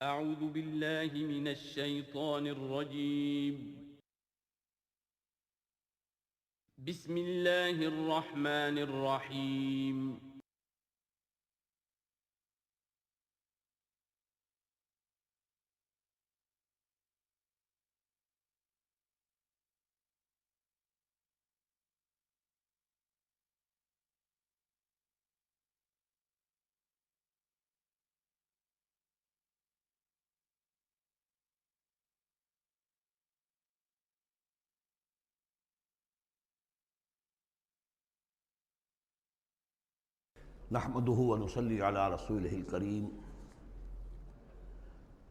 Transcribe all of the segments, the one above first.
أعوذ بالله من الشيطان الرجيم. بسم الله الرحمن الرحيم. نحمده ونصلي على رسوله الكريم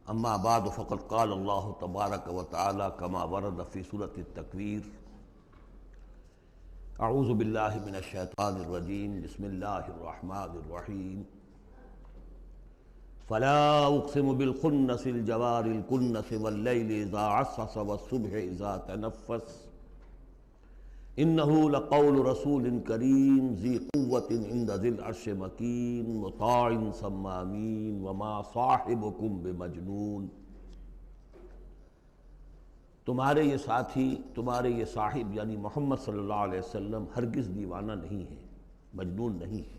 اما بعد فقد قال الله تبارك وتعالى كما ورد في سورة التكوير اعوذ بالله من الشيطان الرجيم بسم الله الرحمن الرحيم فلا اقسم بالخنس الجوار الكنس والليل اذا عسعس والصبح اذا تنفس انه لقول رسول کریم ذی قوت عند ذی العرش مکین مطاع ثم امین وما صاحبکم بمجنون۔ تمہارے یہ ساتھی، تمہارے یہ صاحب یعنی محمد صلی اللہ علیہ وسلم ہرگز دیوانہ نہیں ہے، مجنون نہیں ہے۔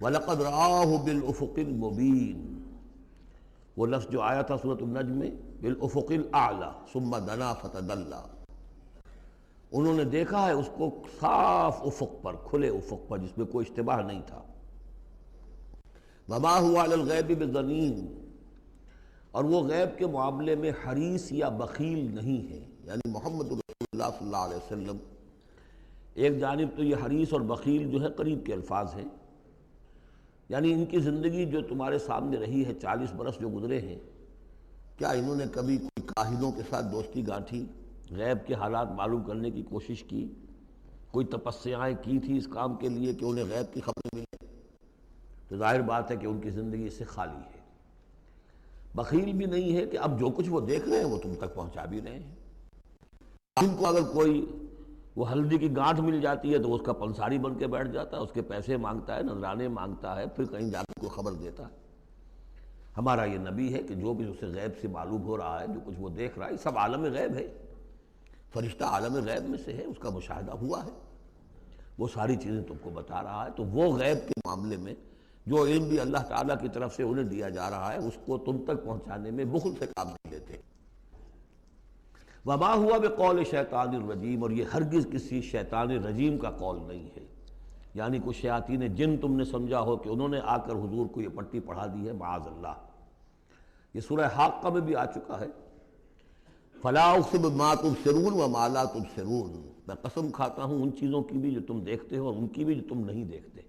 وَلَقَدْ رَآهُ بِالْأُفُقِ الْمُبِينِ، وہ لفظ جو آیا تھا سورۃ النجم میں، بالافق الاعلی ثم دنا فتدلی، انہوں نے دیکھا ہے اس کو صاف افق پر، کھلے افق پر جس میں کوئی اشتباہ نہیں تھا۔ وما هو علی الغیب بضنین، اور وہ غیب کے معاملے میں حریص یا بخیل نہیں ہے، یعنی محمد رسول اللہ صلی اللہ علیہ وسلم ایک جانب تو یہ حریص اور بخیل جو ہے قریب کے الفاظ ہیں، یعنی ان کی زندگی جو تمہارے سامنے رہی ہے 40 برس جو گزرے ہیں، کیا انہوں نے کبھی کوئی کاہنوں کے ساتھ دوستی گانٹھی، غیب کے حالات معلوم کرنے کی کوشش کی، کوئی تپسیائیں کی تھی اس کام کے لیے کہ انہیں غیب کی خبریں ملیں؟ تو ظاہر بات ہے کہ ان کی زندگی اس سے خالی ہے۔ بخیل بھی نہیں ہے کہ اب جو کچھ وہ دیکھ رہے ہیں وہ تم تک پہنچا بھی رہے ہیں۔ ان کو اگر کوئی وہ ہلدی کی گانٹھ مل جاتی ہے تو اس کا پنساری بن کے بیٹھ جاتا ہے، اس کے پیسے مانگتا ہے، نذرانے مانگتا ہے، پھر کہیں جا کے کوئی خبر دیتا ہے۔ ہمارا یہ نبی ہے کہ جو بھی اسے غیب سے معلوم ہو رہا ہے، جو کچھ وہ دیکھ رہا ہے، یہ سب عالم غیب ہے۔ فرشتہ عالم غیب میں سے ہے، اس کا مشاہدہ ہوا ہے، وہ ساری چیزیں تم کو بتا رہا ہے۔ تو وہ غیب کے معاملے میں جو علم بھی اللہ تعالیٰ کی طرف سے انہیں دیا جا رہا ہے، اس کو تم تک پہنچانے میں بخل سے کام نہیں لیتے۔ وما ہوا بقول شیطان الرجیم، اور یہ ہرگز کسی شیطان رجیم کا قول نہیں ہے، یعنی کچھ شیاطین جن تم نے سمجھا ہو کہ انہوں نے آ کر حضور کو یہ پٹی پڑھا دی ہے، معاذ اللہ۔ یہ سورہ حاقہ میں بھی آ چکا ہے، فلا اقسم بما تبصرون وما لا تبصرون، میں قسم کھاتا ہوں ان چیزوں کی بھی جو تم دیکھتے ہو اور ان کی بھی جو تم نہیں دیکھتے۔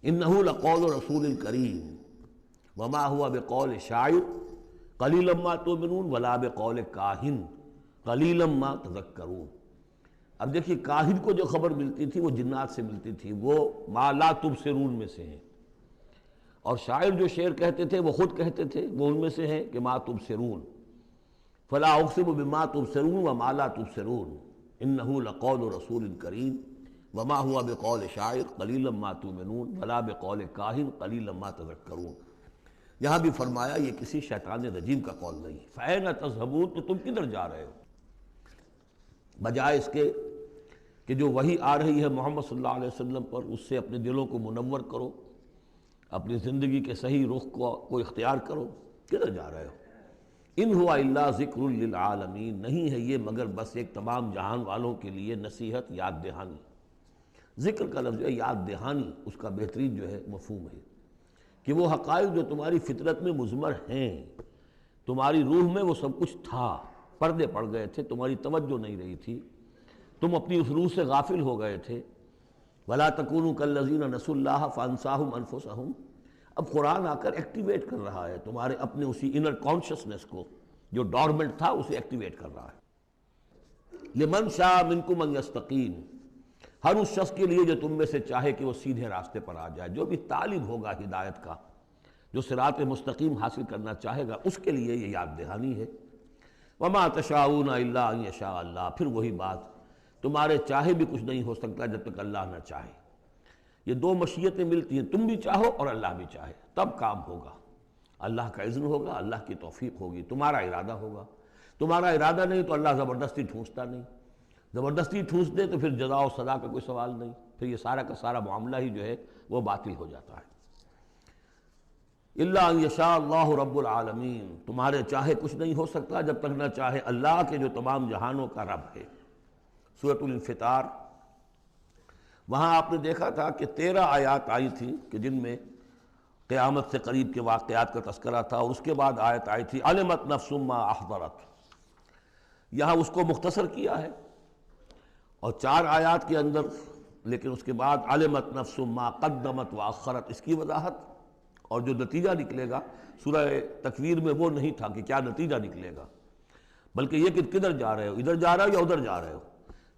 انہ لقول رسول کریم وما هو بقول شاعر قلیلا ما تؤمنون ولا بقول کاہن قلیلا ما تذکرون۔ اب دیکھیے کاہن کو جو خبر ملتی تھی وہ جنات سے ملتی تھی، وہ ما لا تبصرون میں سے ہیں، اور شاعر جو شعر کہتے تھے وہ خود کہتے تھے، وہ ان میں سے ہیں کہ ما تبصرون۔ فلا اقسم بما تبصرون وما لا تبصرون انہ لقول رسول کریم وما هو بقول شاعر قلیلا ما تؤمنون ولا بقول کاہن قلیلا ما تذکرون۔ یہاں بھی فرمایا یہ کسی شیطان رجیم کا قول نہیں ہے۔ فأین تذہبون، تو تم کدھر جا رہے ہو؟ بجائے اس کے کہ جو وحی آ رہی ہے محمد صلی اللہ علیہ وسلم پر، اس سے اپنے دلوں کو منور کرو، اپنی زندگی کے صحیح رخ کو اختیار کرو، کدھر جا رہے ہو؟ ان ہوا الا ذکر للعالمین، نہیں ہے یہ مگر بس ایک تمام جہان والوں کے لیے نصیحت، یاد دہانی۔ ذکر کا لفظ ہے، یاد دہانی اس کا بہترین جو ہے مفہوم ہے کہ وہ حقائق جو تمہاری فطرت میں مضمر ہیں، تمہاری روح میں وہ سب کچھ تھا، پردے پڑ گئے تھے، تمہاری توجہ نہیں رہی تھی، تم اپنی اس روح سے غافل ہو گئے تھے۔ ولا تکونوا کالذین نسوا اللہ فانساہم انفسہم، اب قرآن آ کر ایکٹیویٹ کر رہا ہے تمہارے اپنے اسی انر کانشسنس کو، جو ڈورمنٹ تھا اسے ایکٹیویٹ کر رہا ہے۔ لمن شاء منکم ان یستقیم، ہر اس شخص کے لیے جو تم میں سے چاہے کہ وہ سیدھے راستے پر آ جائے، جو بھی طالب ہوگا ہدایت کا، جو صراط مستقیم حاصل کرنا چاہے گا، اس کے لیے یہ یاد دہانی ہے۔ وما تشاءون الا ان یشاء اللہ، پھر وہی بات، تمہارے چاہے بھی کچھ نہیں ہو سکتا جب تک اللہ نہ چاہے۔ یہ دو مشیتیں ملتی ہیں، تم بھی چاہو اور اللہ بھی چاہے، تب کام ہوگا۔ اللہ کا اذن ہوگا، اللہ کی توفیق ہوگی، تمہارا ارادہ ہوگا. تمہارا ارادہ نہیں تو اللہ زبردستی ٹھونستا نہیں. زبردستی ٹھونس دے تو پھر جزا و سزا کا کوئی سوال نہیں، پھر یہ سارا کا سارا معاملہ ہی جو ہے وہ باطل ہو جاتا ہے. الا ان یشاء اللہ رب العالمین، تمہارے چاہے کچھ نہیں ہو سکتا جب تک نہ چاہے اللہ کے جو تمام جہانوں کا رب ہے. سورۃ الانفطار، وہاں آپ نے دیکھا تھا کہ 13 آیات آئی تھی کہ جن میں قیامت سے قریب کے واقعات کا تذکرہ تھا، اور اس کے بعد آیت آئی تھی علمت نفس ما احضرت. یہاں اس کو مختصر کیا ہے اور 4 آیات کے اندر، لیکن اس کے بعد علمت نفس ما قدمت واخرت، اس کی وضاحت. اور جو نتیجہ نکلے گا سورہ تکویر میں وہ نہیں تھا کہ کیا نتیجہ نکلے گا، بلکہ یہ کہ کدھر جا رہے ہو، ادھر جا رہے ہو یا ادھر جا رہے ہو.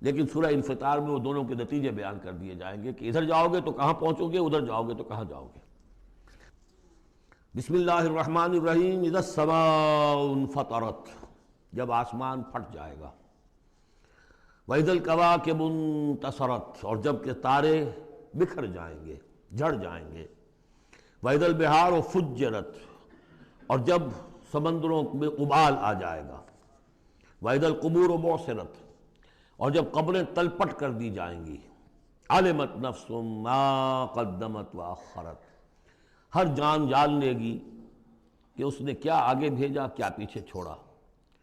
لیکن سورہ انفطار میں وہ دونوں کے نتیجے بیان کر دیے جائیں گے کہ ادھر جاؤ گے تو کہاں پہنچو گے، ادھر جاؤ گے تو کہاں جاؤ گے. بسم اللہ الرحمن الرحیم. اذا السماء انفطرت، جب آسمان پھٹ جائے گا. وَإِذَا الْكَوَاكِبُ انتَثَرَتْ، اور جب کہ تارے بکھر جائیں گے، جھڑ جائیں گے. وَإِذَا الْبِحَارُ فُجِّرَتْ، اور جب سمندروں میں ابال آ جائے گا. وَإِذَا الْقُبُورُ بُعْثِرَتْ، اور جب قبریں تلپٹ کر دی جائیں گی. عَلِمَتْ نَفْسٌ مَا قَدَّمَتْ وَأَخَّرَتْ، ہر جان جان لے گی کہ اس نے کیا آگے بھیجا کیا پیچھے چھوڑا،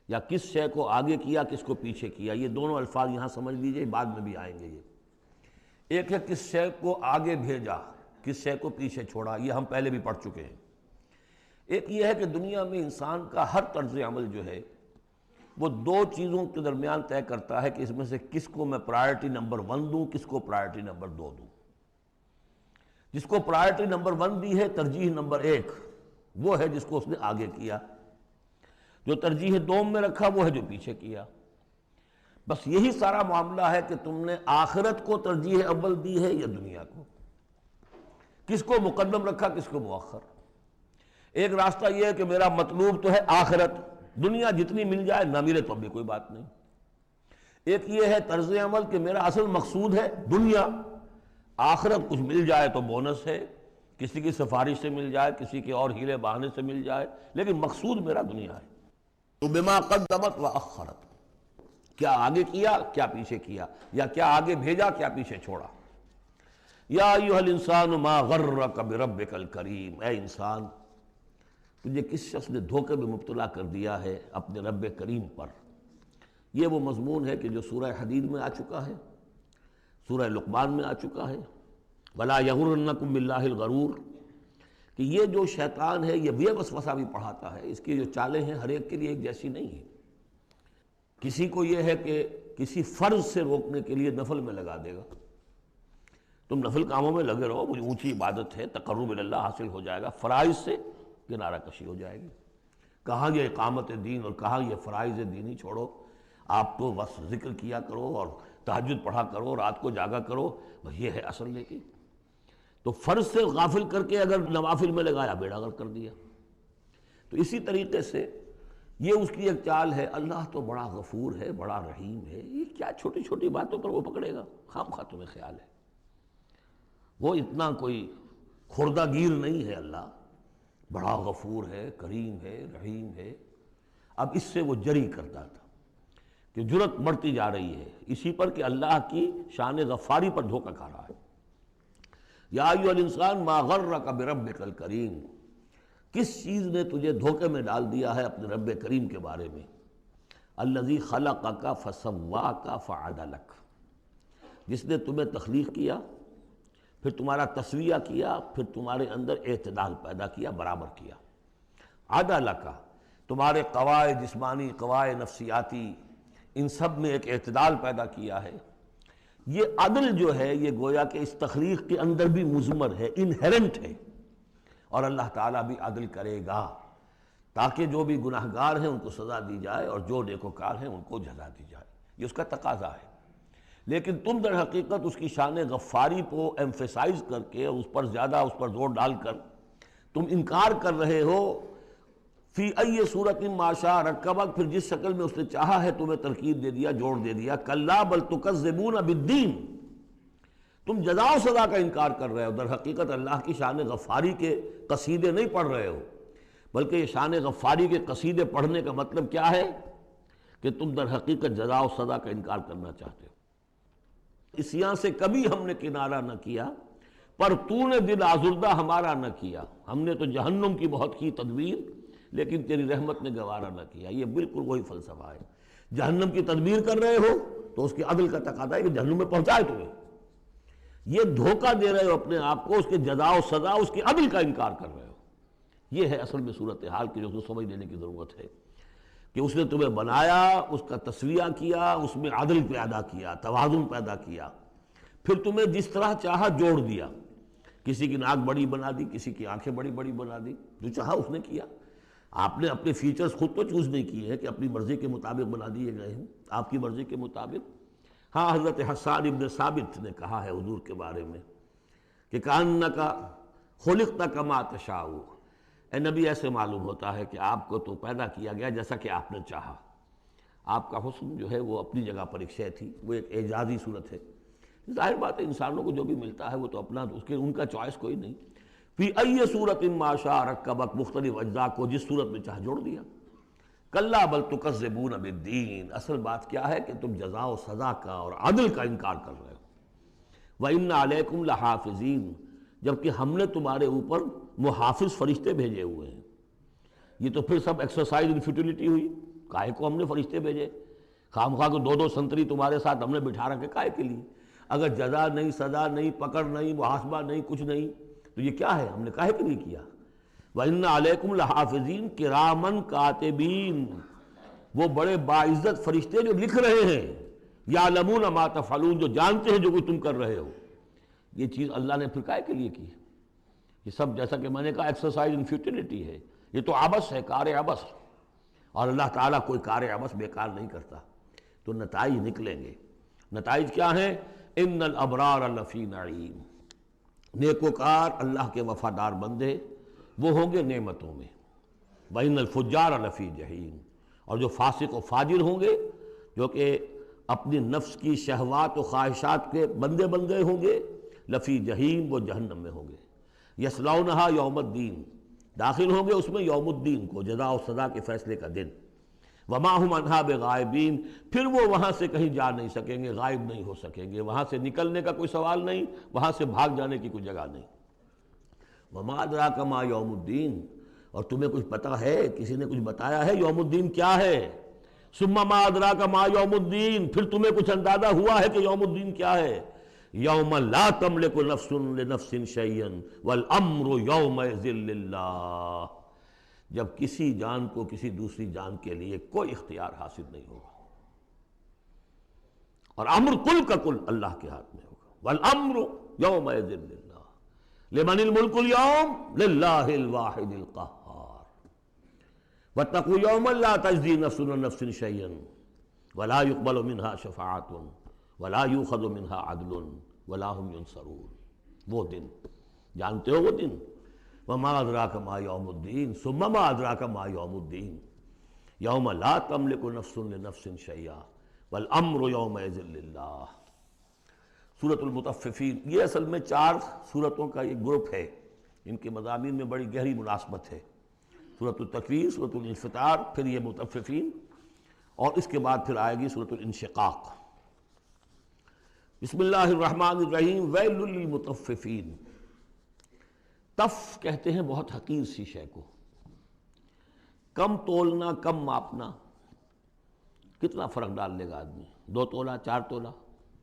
یا کس شے کو آگے کیا کس کو پیچھے کیا. یہ دونوں الفاظ یہاں سمجھ لیجئے، بعد میں بھی آئیں گے. یہ ایک ہے کس شے کو آگے بھیجا، کس شے کو پیچھے چھوڑا، یہ ہم پہلے بھی پڑھ چکے ہیں. ایک یہ ہے کہ دنیا میں انسان کا ہر طرز عمل جو ہے وہ 2 چیزوں کے درمیان طے کرتا ہے کہ اس میں سے کس کو میں پرائرٹی نمبر 1 دوں، کس کو پرائرٹی نمبر 2 دوں. جس کو پرائرٹی نمبر 1 دی ہے، ترجیح نمبر 1، وہ ہے جس کو اس نے آگے کیا. جو ترجیح 2 میں رکھا وہ ہے جو پیچھے کیا. بس یہی سارا معاملہ ہے کہ تم نے آخرت کو ترجیح اول دی ہے یا دنیا کو، کس کو مقدم رکھا کس کو مؤخر. ایک راستہ یہ ہے کہ میرا مطلوب تو ہے آخرت، دنیا جتنی مل جائے نہ ملے تو بھی کوئی بات نہیں. ایک یہ ہے طرز عمل کہ میرا اصل مقصود ہے دنیا، آخرت کچھ مل جائے تو بونس ہے، کسی کی سفارش سے مل جائے، کسی کے اور ہیلے بہانے سے مل جائے، لیکن مقصود میرا دنیا ہے. تو بما قدمت واخرت، کیا آگے کیا کیا پیچھے کیا، یا کیا آگے بھیجا کیا پیچھے چھوڑا. یا ایھا الانسان ما غرک بربک الکریم، اے انسان تجھے کس شخص نے دھوکے میں مبتلا کر دیا ہے اپنے رب کریم پر. یہ وہ مضمون ہے کہ جو سورہ حدید میں آ چکا ہے، سورہ لقمان میں آ چکا ہے. ولا یغرنکم باللہ الغرور، کہ یہ جو شیطان ہے یہ وسوسہ بھی پڑھاتا ہے. اس کی جو چالیں ہیں ہر ایک کے لیے ایک جیسی نہیں ہیں. کسی کو یہ ہے کہ کسی فرض سے روکنے کے لیے نفل میں لگا دے گا، تم نفل کاموں میں لگے رہو، مجھے اونچی عبادت ہے، تقرب اللہ حاصل ہو جائے گا. فرائض سے کنارہ کشی ہو جائے گی. کہاں یہ اقامت دین اور کہاں یہ فرائض دینی چھوڑو، آپ تو بس ذکر کیا کرو اور تہجد پڑھا کرو، رات کو جاگا کرو، بس یہ ہے اصل. لیکن تو فرض سے غافل کر کے اگر نوافل میں لگایا بیڑا غرق کر دیا. تو اسی طریقے سے یہ اس کی ایک چال ہے. اللہ تو بڑا غفور ہے، بڑا رحیم ہے، یہ کیا چھوٹی چھوٹی باتوں پر وہ پکڑے گا، خام خواہ تمہیں خیال ہے. وہ اتنا کوئی خوردہ گیر نہیں ہے. اللہ بڑا غفور ہے، کریم ہے، رحیم ہے. اب اس سے وہ جری کرتا تھا کہ جرت بڑھتی جا رہی ہے اسی پر کہ اللہ کی شان غفاری پر دھوکہ کھا رہا ہے. یا ایھا الانسان ما غرک بربک الکریم، کس چیز نے تجھے دھوکے میں ڈال دیا ہے اپنے رب کریم کے بارے میں. الذی خلقک فسواک فعدلک، جس نے تمہیں تخلیق کیا پھر تمہارا تسویہ کیا، پھر تمہارے اندر اعتدال پیدا کیا، برابر کیا. عدلک، تمہارے قواعد جسمانی قواعد نفسیاتی ان سب میں ایک اعتدال پیدا کیا ہے. یہ عدل جو ہے یہ گویا کہ اس تخلیق کے اندر بھی مضمر ہے، انہیرنٹ ہے. اور اللہ تعالیٰ بھی عدل کرے گا تاکہ جو بھی گناہگار ہیں ان کو سزا دی جائے اور جو نیکوکار ہیں ان کو جزا دی جائے. یہ اس کا تقاضا ہے. لیکن تم در حقیقت اس کی شان غفاری کو ایمفیسائز کر کے اس پر زیادہ اس پر زور ڈال کر تم انکار کر رہے ہو. فی ای صورت ما شاء رکبک، پھر جس شکل میں اس نے چاہا ہے تمہیں ترکیب دے دیا، جوڑ دے دیا. کلا بل تکذبون بالدین، تم جزا و سزا کا انکار کر رہے ہو، در حقیقت اللہ کی شان غفاری کے قصیدے نہیں پڑھ رہے ہو، بلکہ یہ شان غفاری کے قصیدے پڑھنے کا مطلب کیا ہے کہ تم در حقیقت جزا و سزا کا انکار کرنا چاہتے ہو۔ عصیاں سے کبھی ہم نے کنارہ نہ کیا، پر تو نے دل آزردہ ہمارا نہ کیا۔ ہم نے تو جہنم کی بہت کی تدبیر، لیکن تیری رحمت نے گوارا نہ کیا۔ یہ بالکل وہی فلسفہ ہے۔ جہنم کی تدبیر کر رہے ہو تو اس کے عدل کا تقاضا ہے کہ جہنم میں پہنچائے تمہیں۔ یہ دھوکہ دے رہے ہو اپنے آپ کو، اس کے جزا و سزا، اس کے عدل کا انکار کر رہے ہو۔ یہ ہے اصل میں صورتحال کی جو سمجھ لینے کی ضرورت ہے کہ اس نے تمہیں بنایا، اس کا تسویہ کیا، اس میں عدل پیدا کیا، توازن پیدا کیا، پھر تمہیں جس طرح چاہا جوڑ دیا۔ کسی کی ناک بڑی بنا دی، کسی کی آنکھیں بڑی بڑی بنا دی، جو چاہا اس نے کیا۔ آپ نے اپنے فیچرز خود تو چوز نہیں کیے ہیں کہ اپنی مرضی کے مطابق بنا دیے گئے ہیں، آپ کی مرضی کے مطابق۔ ہاں، حضرت حسان ابن ثابت نے کہا ہے حضور کے بارے میں کہ کأنک خلقت کما تشاء، اے نبی ایسے معلوم ہوتا ہے کہ آپ کو تو پیدا کیا گیا جیسا کہ آپ نے چاہا۔ آپ کا حسن جو ہے وہ اپنی جگہ پر ایک شے تھی، وہ ایک اعجازی صورت ہے۔ ظاہر بات ہے انسانوں کو جو بھی ملتا ہے وہ تو اپنا، اس کے ان کا چوائس کوئی نہیں۔ فی ای صورت ما شاء رکبک، مختلف اجزاء کو جس صورت میں چاہ جوڑ دیا۔ کلا بل تکذبون بالدین، اصل بات کیا ہے کہ تم جزا و سزا کا اور عدل کا انکار کر رہے ہو۔ وَإِنَّ عَلَيْكُمْ لَحَافِظِينَ، جبکہ ہم نے تمہارے اوپر محافظ فرشتے بھیجے ہوئے ہیں۔ یہ تو پھر سب ایکسرسائز ان فیوٹیلٹی ہوئی۔ کائے کو ہم نے فرشتے بھیجے؟ خام خواہ کو دو دو سنتری تمہارے ساتھ ہم نے بٹھا رکھے کائے کے لیے؟ اگر جزا نہیں، سزا نہیں، پکڑ نہیں، محاسبہ نہیں، کچھ نہیں، تو یہ کیا ہے؟ ہم نے کاہے کے لیے کیا؟ وَإِنَّ عَلَيْكُمْ لَحَافِظِينَ كِرَامًا كَاتِبِينَ، وہ بڑے باعزت فرشتے جو لکھ رہے ہیں، يَعْلَمُونَ مَا تَفْعَلُونَ، جو جانتے ہیں جو کچھ تم کر رہے ہو۔ یہ چیز اللہ نے پھر کاہے کے لیے کی؟ یہ سب جیسا کہ میں نے کہا ایکسرسائز ان فیوٹیلٹی ہے، یہ تو عبث ہے، کار عبث، اور اللہ تعالیٰ کوئی کار عبث بیکار نہیں کرتا۔ تو نتائج نکلیں گے۔ نتائج کیا ہیں؟ ان الابرار لفی نعیم، نیکوکار اللہ کے وفادار بندے وہ ہوں گے نعمتوں میں۔ وَإِنَّ الْفُجَّارَ لَفِي جَحِيمٍ، اور جو فاسق و فاجر ہوں گے، جو کہ اپنی نفس کی شہوات و خواہشات کے بندے بن گئے ہوں گے، لفی جہیم، وہ جہنم میں ہوں گے۔ یصلونہا یوم الدین، داخل ہوں گے اس میں یوم الدین کو، جزا و سزا کے فیصلے کا دن۔ وما ہم عنہا بغائبین، پھر وہ وہاں سے کہیں جا نہیں سکیں گے، غائب نہیں ہو سکیں گے، وہاں سے نکلنے کا کوئی سوال نہیں، وہاں سے بھاگ جانے کی کوئی جگہ نہیں۔ وما ادراک ما یوم الدین، اور تمہیں کچھ پتہ ہے، کسی نے کچھ بتایا ہے یوم الدین کیا ہے؟ ثم ما ادراک ما یوم الدین، پھر تمہیں کچھ اندازہ ہوا ہے کہ یوم الدین کیا ہے؟ یوم لا تملک نفس لنفس شیئا والامر یومئذ للہ، جب کسی جان کو کسی دوسری جان کے لیے کوئی اختیار حاصل نہیں ہوگا، اور امر کل کا کل اللہ کے ہاتھ میں ہوگا۔ والامر یومئذ للہ، لمن الملک اليوم للہ الواحد القہار۔ واتقوا یوما لا تجزی نفس عن نفس شیئا ولا يقبل منها شفاعۃ ولا یؤخذ منها عدل ولا هم ينصرون۔ وہ دن جانتے ہو، وہ دن وما ادراک ما یوم الدین ثم ما ادراک ما یوم الدین یوم لا تملک نفس لنفس شیئا والامر یومئذ للہ۔ سورۃ المطففین، یہ اصل میں 4 سورتوں کا ایک گروپ ہے، ان کے مضامین میں بڑی گہری مناسبت ہے۔ سورۃ التکویر، سورۃ الانفطار، پھر یہ مطففین، اور اس کے بعد پھر آئے گی سورۃ الانشقاق۔ بسم اللہ الرحمن الرحیم، ویل للمطففین۔ تف کہتے ہیں بہت حقیر سی شے کو، کم تولنا، کم ماپنا، کتنا فرق ڈال لے گا آدمی؟ 2 تولہ، 4 تولہ،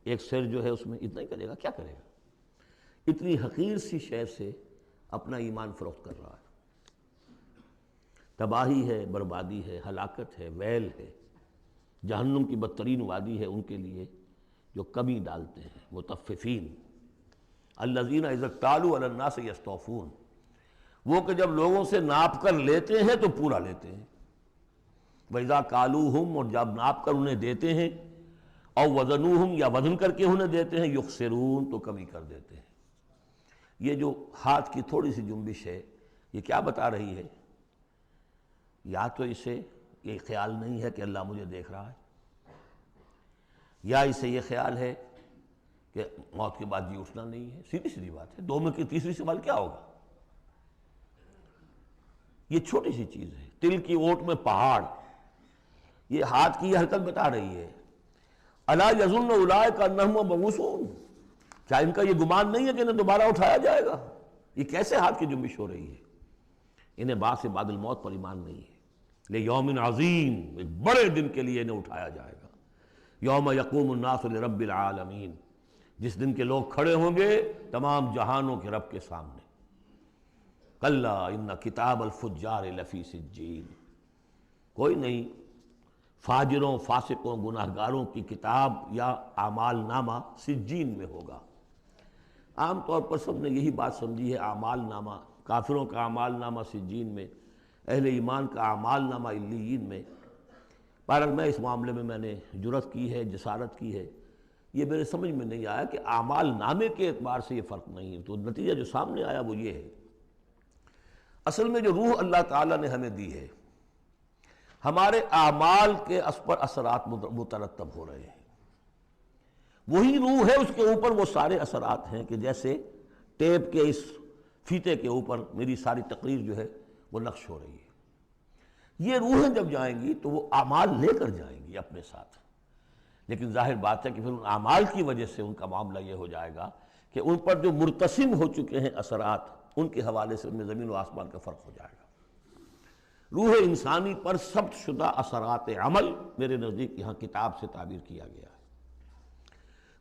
ایک سر جو ہے اس میں اتنا ہی کرے گا، کیا کرے گا؟ اتنی حقیر سی شے سے اپنا ایمان فروخت کر رہا ہے۔ تباہی ہے، بربادی ہے، ہلاکت ہے، ویل ہے، جہنم کی بدترین وادی ہے ان کے لیے جو کمی ڈالتے ہیں۔ مطففین الذین اذا اکتالوا علی الناس یستوفون، وہ کہ جب لوگوں سے ناپ کر لیتے ہیں تو پورا لیتے ہیں۔ وَإِذَا كَالُوهُمْ، اور جب ناپ کر انہیں دیتے ہیں، اور وزنوہم، یا وزن کر کے انہیں دیتے ہیں، یخسرون، تو کمی کر دیتے ہیں۔ یہ جو ہاتھ کی تھوڑی سی جنبش ہے، یہ کیا بتا رہی ہے؟ یا تو اسے یہ خیال نہیں ہے کہ اللہ مجھے دیکھ رہا ہے، یا اسے یہ خیال ہے کہ موت کے بعد جی اٹھنا نہیں ہے۔ سیدھی سیدھی بات ہے، 2 میں کی تیسری سوال کیا ہوگا؟ یہ چھوٹی سی چیز ہے، تل کی اوٹ میں پہاڑ، یہ ہاتھ کی حرکت بتا رہی ہے۔ الا یظن اولئک انہم مبعوثون، کیا ان کا یہ گمان نہیں ہے کہ انہیں دوبارہ اٹھایا جائے گا؟ یہ کیسے ہاتھ کی جنبش ہو رہی ہے؟ انہیں بعث بعد الموت پر ایمان نہیں ہے۔ لیوم عظیم، ایک بڑے دن کے لیے انہیں اٹھایا جائے گا۔ یوم یقوم الناس لرب العالمین، جس دن کے لوگ کھڑے ہوں گے تمام جہانوں کے رب کے سامنے۔ کلا ان کتاب الفجار لفی سجین، کوئی نہیں، فاجروں، فاسقوں، گناہگاروں کی کتاب یا اعمال نامہ سجین میں ہوگا۔ عام طور پر سب نے یہی بات سمجھی ہے، اعمال نامہ، کافروں کا اعمال نامہ سجین میں، اہل ایمان کا اعمال نامہ علیین میں۔ بہرحال میں اس معاملے میں نے جرأت کی ہے، جسارت کی ہے، یہ میرے سمجھ میں نہیں آیا کہ اعمال نامے کے اعتبار سے یہ فرق نہیں ہے، تو نتیجہ جو سامنے آیا وہ یہ ہے۔ اصل میں جو روح اللہ تعالیٰ نے ہمیں دی ہے، ہمارے اعمال کے اس پر اثرات مترتب ہو رہے ہیں، وہی روح ہے، اس کے اوپر وہ سارے اثرات ہیں کہ جیسے ٹیپ کے اس فیتے کے اوپر میری ساری تقریر جو ہے وہ نقش ہو رہی ہے۔ یہ روحیں جب جائیں گی تو وہ اعمال لے کر جائیں گی اپنے ساتھ، لیکن ظاہر بات ہے کہ پھر ان اعمال کی وجہ سے ان کا معاملہ یہ ہو جائے گا کہ ان پر جو مرتسم ہو چکے ہیں اثرات، ان کے حوالے سے ان میں زمین و آسمان کا فرق ہو جائے گا۔ روح انسانی پر ثبت شدہ اثرات عمل میرے نزدیک یہاں کتاب سے تعبیر کیا گیا ہے۔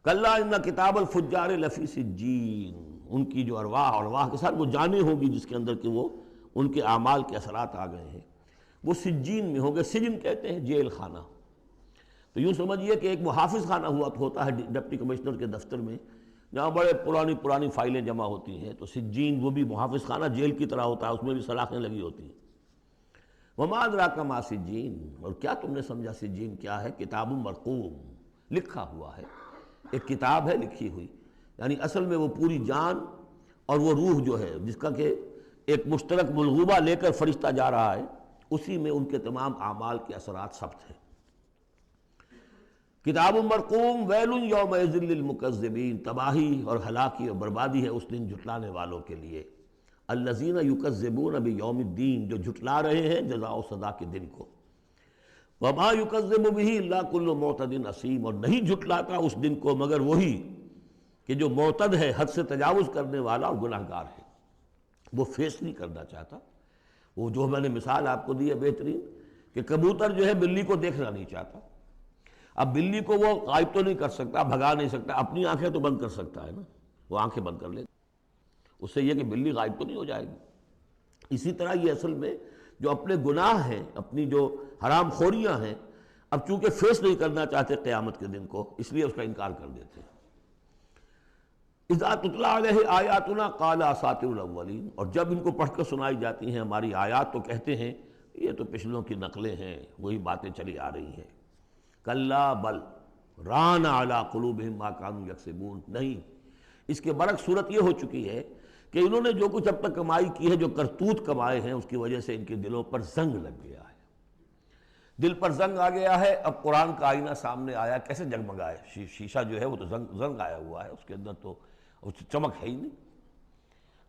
کلا ان کتاب الفجار لفی سجین، ان کی جو ارواح کے ساتھ وہ جانیں ہوں گی جس کے اندر کہ وہ ان کے اعمال کے اثرات آ گئے ہیں، وہ سجین میں ہوں گے۔ سجن کہتے ہیں جیل خانہ، تو یوں سمجھیے کہ ایک محافظ خانہ ہوتا ہے ڈپٹی کمشنر کے دفتر میں، جہاں بڑے پرانی فائلیں جمع ہوتی ہیں، تو سجین وہ بھی محافظ خانہ جیل کی طرح ہوتا ہے، اس میں بھی سلاخیں لگی ہوتی ہیں۔ وما ادراک ما سجین، اور کیا تم نے سمجھا سجین کیا ہے؟ کتاب مرقوم، لکھا ہوا ہے، ایک کتاب ہے لکھی ہوئی، یعنی اصل میں وہ پوری جان اور وہ روح جو ہے جس کا کہ ایک مشترک ملغوبہ لے کر فرشتہ جا رہا ہے، اسی میں ان کے تمام اعمال کے اثرات ثبت ہیں۔ کتاب مرقوم، ویل یومئذ للمکذبین، تباہی اور ہلاکی اور بربادی ہے اس دن جھٹلانے والوں کے لیے۔ الذین یکذبون بیوم الدین، جو جھٹلا رہے ہیں جزا و سزا کے دن کو۔ وما یکذب بہ الا کل معتد اثیم، اور نہیں جھٹلاتا اس دن کو مگر وہی کہ جو معتد ہے، حد سے تجاوز کرنے والا اور گناہگار ہے۔ وہ فیس نہیں کرنا چاہتا، وہ جو میں نے مثال آپ کو دی ہے بہترین، کہ کبوتر جو ہے بلی کو دیکھنا نہیں چاہتا۔ اب بلی کو وہ غائب تو نہیں کر سکتا، بھگا نہیں سکتا، اپنی آنکھیں تو بند کر سکتا ہے نا، وہ آنکھیں بند کر لے، اس سے یہ کہ بلی غائب تو نہیں ہو جائے گی۔ اسی طرح یہ اصل میں جو اپنے گناہ ہیں، اپنی جو حرام خوریاں ہیں، اب چونکہ فیس نہیں کرنا چاہتے قیامت کے دن کو، اس لیے اس کا انکار کر دیتے ہیں۔ اذا تتلی علیہ آیاتنا قال اساطیر الاولین، اور جب ان کو پڑھ کر سنائی جاتی ہیں ہماری آیات تو کہتے ہیں یہ تو پچھلوں کی نقلیں ہیں، وہی باتیں چلی آ رہی ہیں۔ کلا بل ران علی قلوبہم ما کانوا یکسبون، نہیں، اس کے برعکس صورت یہ ہو چکی ہے کہ انہوں نے جو کچھ اب تک کمائی کی ہے، جو کرتوت کمائے ہیں، اس کی وجہ سے ان کے دلوں پر زنگ لگ گیا ہے۔ دل پر زنگ آ گیا ہے۔ اب قرآن کا آئینہ سامنے آیا، کیسے جگمگائے؟ شیشہ جو ہے وہ تو زنگ آیا ہوا ہے، اس کے اندر تو چمک ہے ہی نہیں۔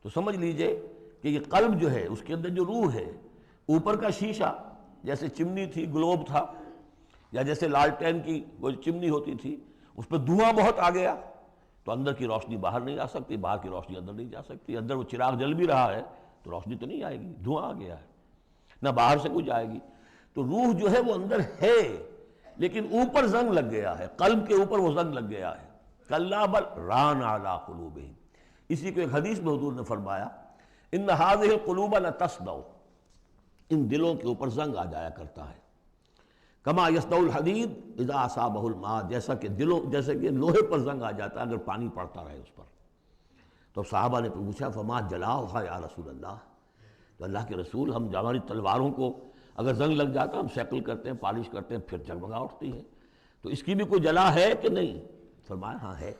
تو سمجھ لیجئے کہ یہ قلب جو ہے، اس کے اندر جو روح ہے، اوپر کا شیشہ جیسے چمنی تھی، گلوب تھا، یا جیسے لالٹین کی وہ چمنی ہوتی تھی، اس پہ دھواں بہت آ گیا تو اندر کی روشنی باہر نہیں آ سکتی، باہر کی روشنی اندر نہیں جا سکتی۔ اندر وہ چراغ جل بھی رہا ہے تو روشنی تو نہیں آئے گی، دھواں آ گیا ہے، نہ باہر سے کچھ آئے گی۔ تو روح جو ہے وہ اندر ہے، لیکن اوپر زنگ لگ گیا ہے، قلب کے اوپر وہ زنگ لگ گیا ہے۔ کلا بل ران علی قلوبہم، اسی کو ایک حدیث میں حضور نے فرمایا ان هذه القلوب لتصدع، ان دلوں کے اوپر زنگ آ جایا کرتا ہے۔ کما یصدع الحدید اذا اصابہ الماء، جیسے کہ لوہے پر زنگ آ جاتا ہے اگر پانی پڑتا رہے اس پر۔ تو صحابہ نے پوچھا فما جلاؤھا یا رسول اللہ، تو اللہ کے رسول، ہم ہماری تلواروں کو اگر زنگ لگ جاتا ہم شیکل کرتے ہیں، پالش کرتے ہیں، پھر جگمگا اٹھتی ہے، تو اس کی بھی کوئی جلا ہے کہ نہیں؟ فرمایا ہاں ہے،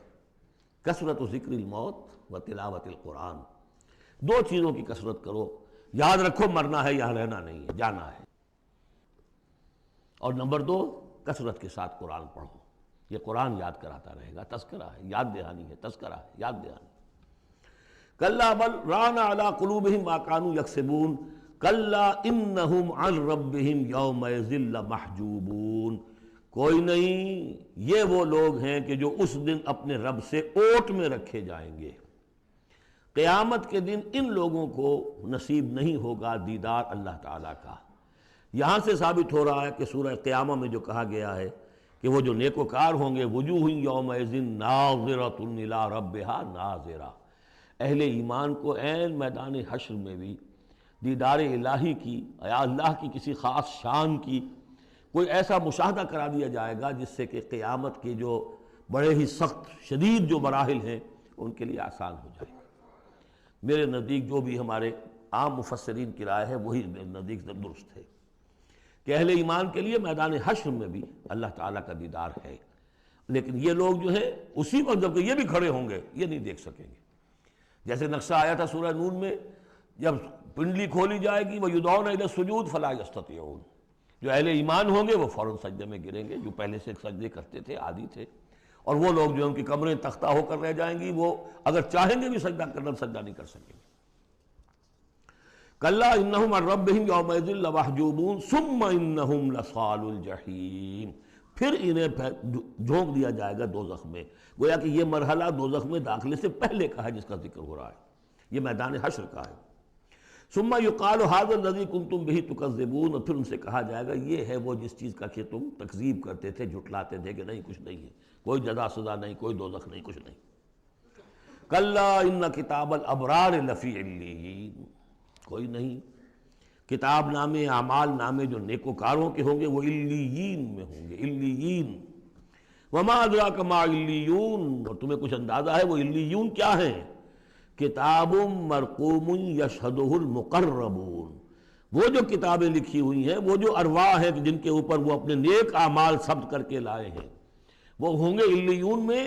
کثرت ذکر الموت و تلاوت القرآن، دو چیزوں کی کثرت کرو، یاد رکھو مرنا ہے، یہاں رہنا نہیں ہے، جانا ہے، اور نمبر دو کثرت کے ساتھ قرآن پڑھو، یہ قرآن یاد کراتا رہے گا، تذکرہ ہے، یاد دہانی ہے، تذکرہ ہے، یاد دہانی۔ کلا بل ران علی قلوبہم ما کانوا یکسبون، کلا انہم عن ربہم یومئذ لمحجوبون، کوئی نہیں، یہ وہ لوگ ہیں کہ جو اس دن اپنے رب سے اوٹ میں رکھے جائیں گے۔ قیامت کے دن ان لوگوں کو نصیب نہیں ہوگا دیدار اللہ تعالیٰ کا۔ یہاں سے ثابت ہو رہا ہے کہ سورہ قیامہ میں جو کہا گیا ہے کہ وہ جو نیکوکار ہوں گے، وجوہ یومئذ ناظرۃ الی ربہا ناظرہ، اہل ایمان کو عین میدان حشر میں بھی دیدار الہی کی یا اللہ کی کسی خاص شان کی کوئی ایسا مشاہدہ کرا دیا جائے گا جس سے کہ قیامت کے جو بڑے ہی سخت شدید جو مراحل ہیں ان کے لیے آسان ہو جائے گا۔ میرے نزدیک جو بھی ہمارے عام مفسرین کی رائے ہے وہی میرے نزدیک درست ہے کہ اہل ایمان کے لیے میدان حشر میں بھی اللہ تعالیٰ کا دیدار ہے، لیکن یہ لوگ جو ہے اسی وقت جب کہ یہ بھی کھڑے ہوں گے یہ نہیں دیکھ سکیں گے۔ جیسے نقشہ آیا تھا سورہ نون میں، جب پنڈلی کھولی جائے گی وَيُدْعَوْنَ إِلَى السُّجُودِ فَلَا يَسْتَطِيعُونَ، جو اہل ایمان ہوں گے وہ فوراً سجدے میں گریں گے، جو پہلے سے سجدے کرتے تھے عادی تھے، اور وہ لوگ جو ان کی کمریں تختہ ہو کر رہ جائیں گی وہ اگر چاہیں گے بھی سجدہ کرنا سجدہ نہیں کر سکیں گے۔ کلا انہم عن ربہم یومئذ لمحجوبون ثم انہم لصالو الجحیم، پھر انہیں جھونک دیا جائے گا دوزخ میں۔ گویا کہ یہ مرحلہ دوزخ میں داخلے سے پہلے کا ہے جس کا ذکر ہو رہا ہے، یہ میدان حشر کا ہے۔ ثم یقال ھذا الذی کنتم بہ تکذبون، اور پھر ان سے کہا جائے گا یہ ہے وہ جس چیز کا کہ تم تکذیب کرتے تھے، جھٹلاتے تھے کہ نہیں کچھ نہیں ہے، کوئی جزا سزا نہیں، کوئی دوزخ نہیں، کچھ نہیں۔ کلا ان کتاب الابرار لفی علیین، کوئی نہیں، کتاب نامے اعمال نامے جو نیکوکاروں کے ہوں گے وہ علیین میں ہوں گے، علیین۔ وما ادراک ما علیون، اور تمہیں کچھ اندازہ ہے وہ علیون کیا ہیں؟ کتاب مرقوم یشہدہ المقربون، وہ جو کتابیں لکھی ہوئی ہیں، وہ جو ارواح ہیں جن کے اوپر وہ اپنے نیک اعمال ثبت کر کے لائے ہیں، وہ ہوں گے علیون میں،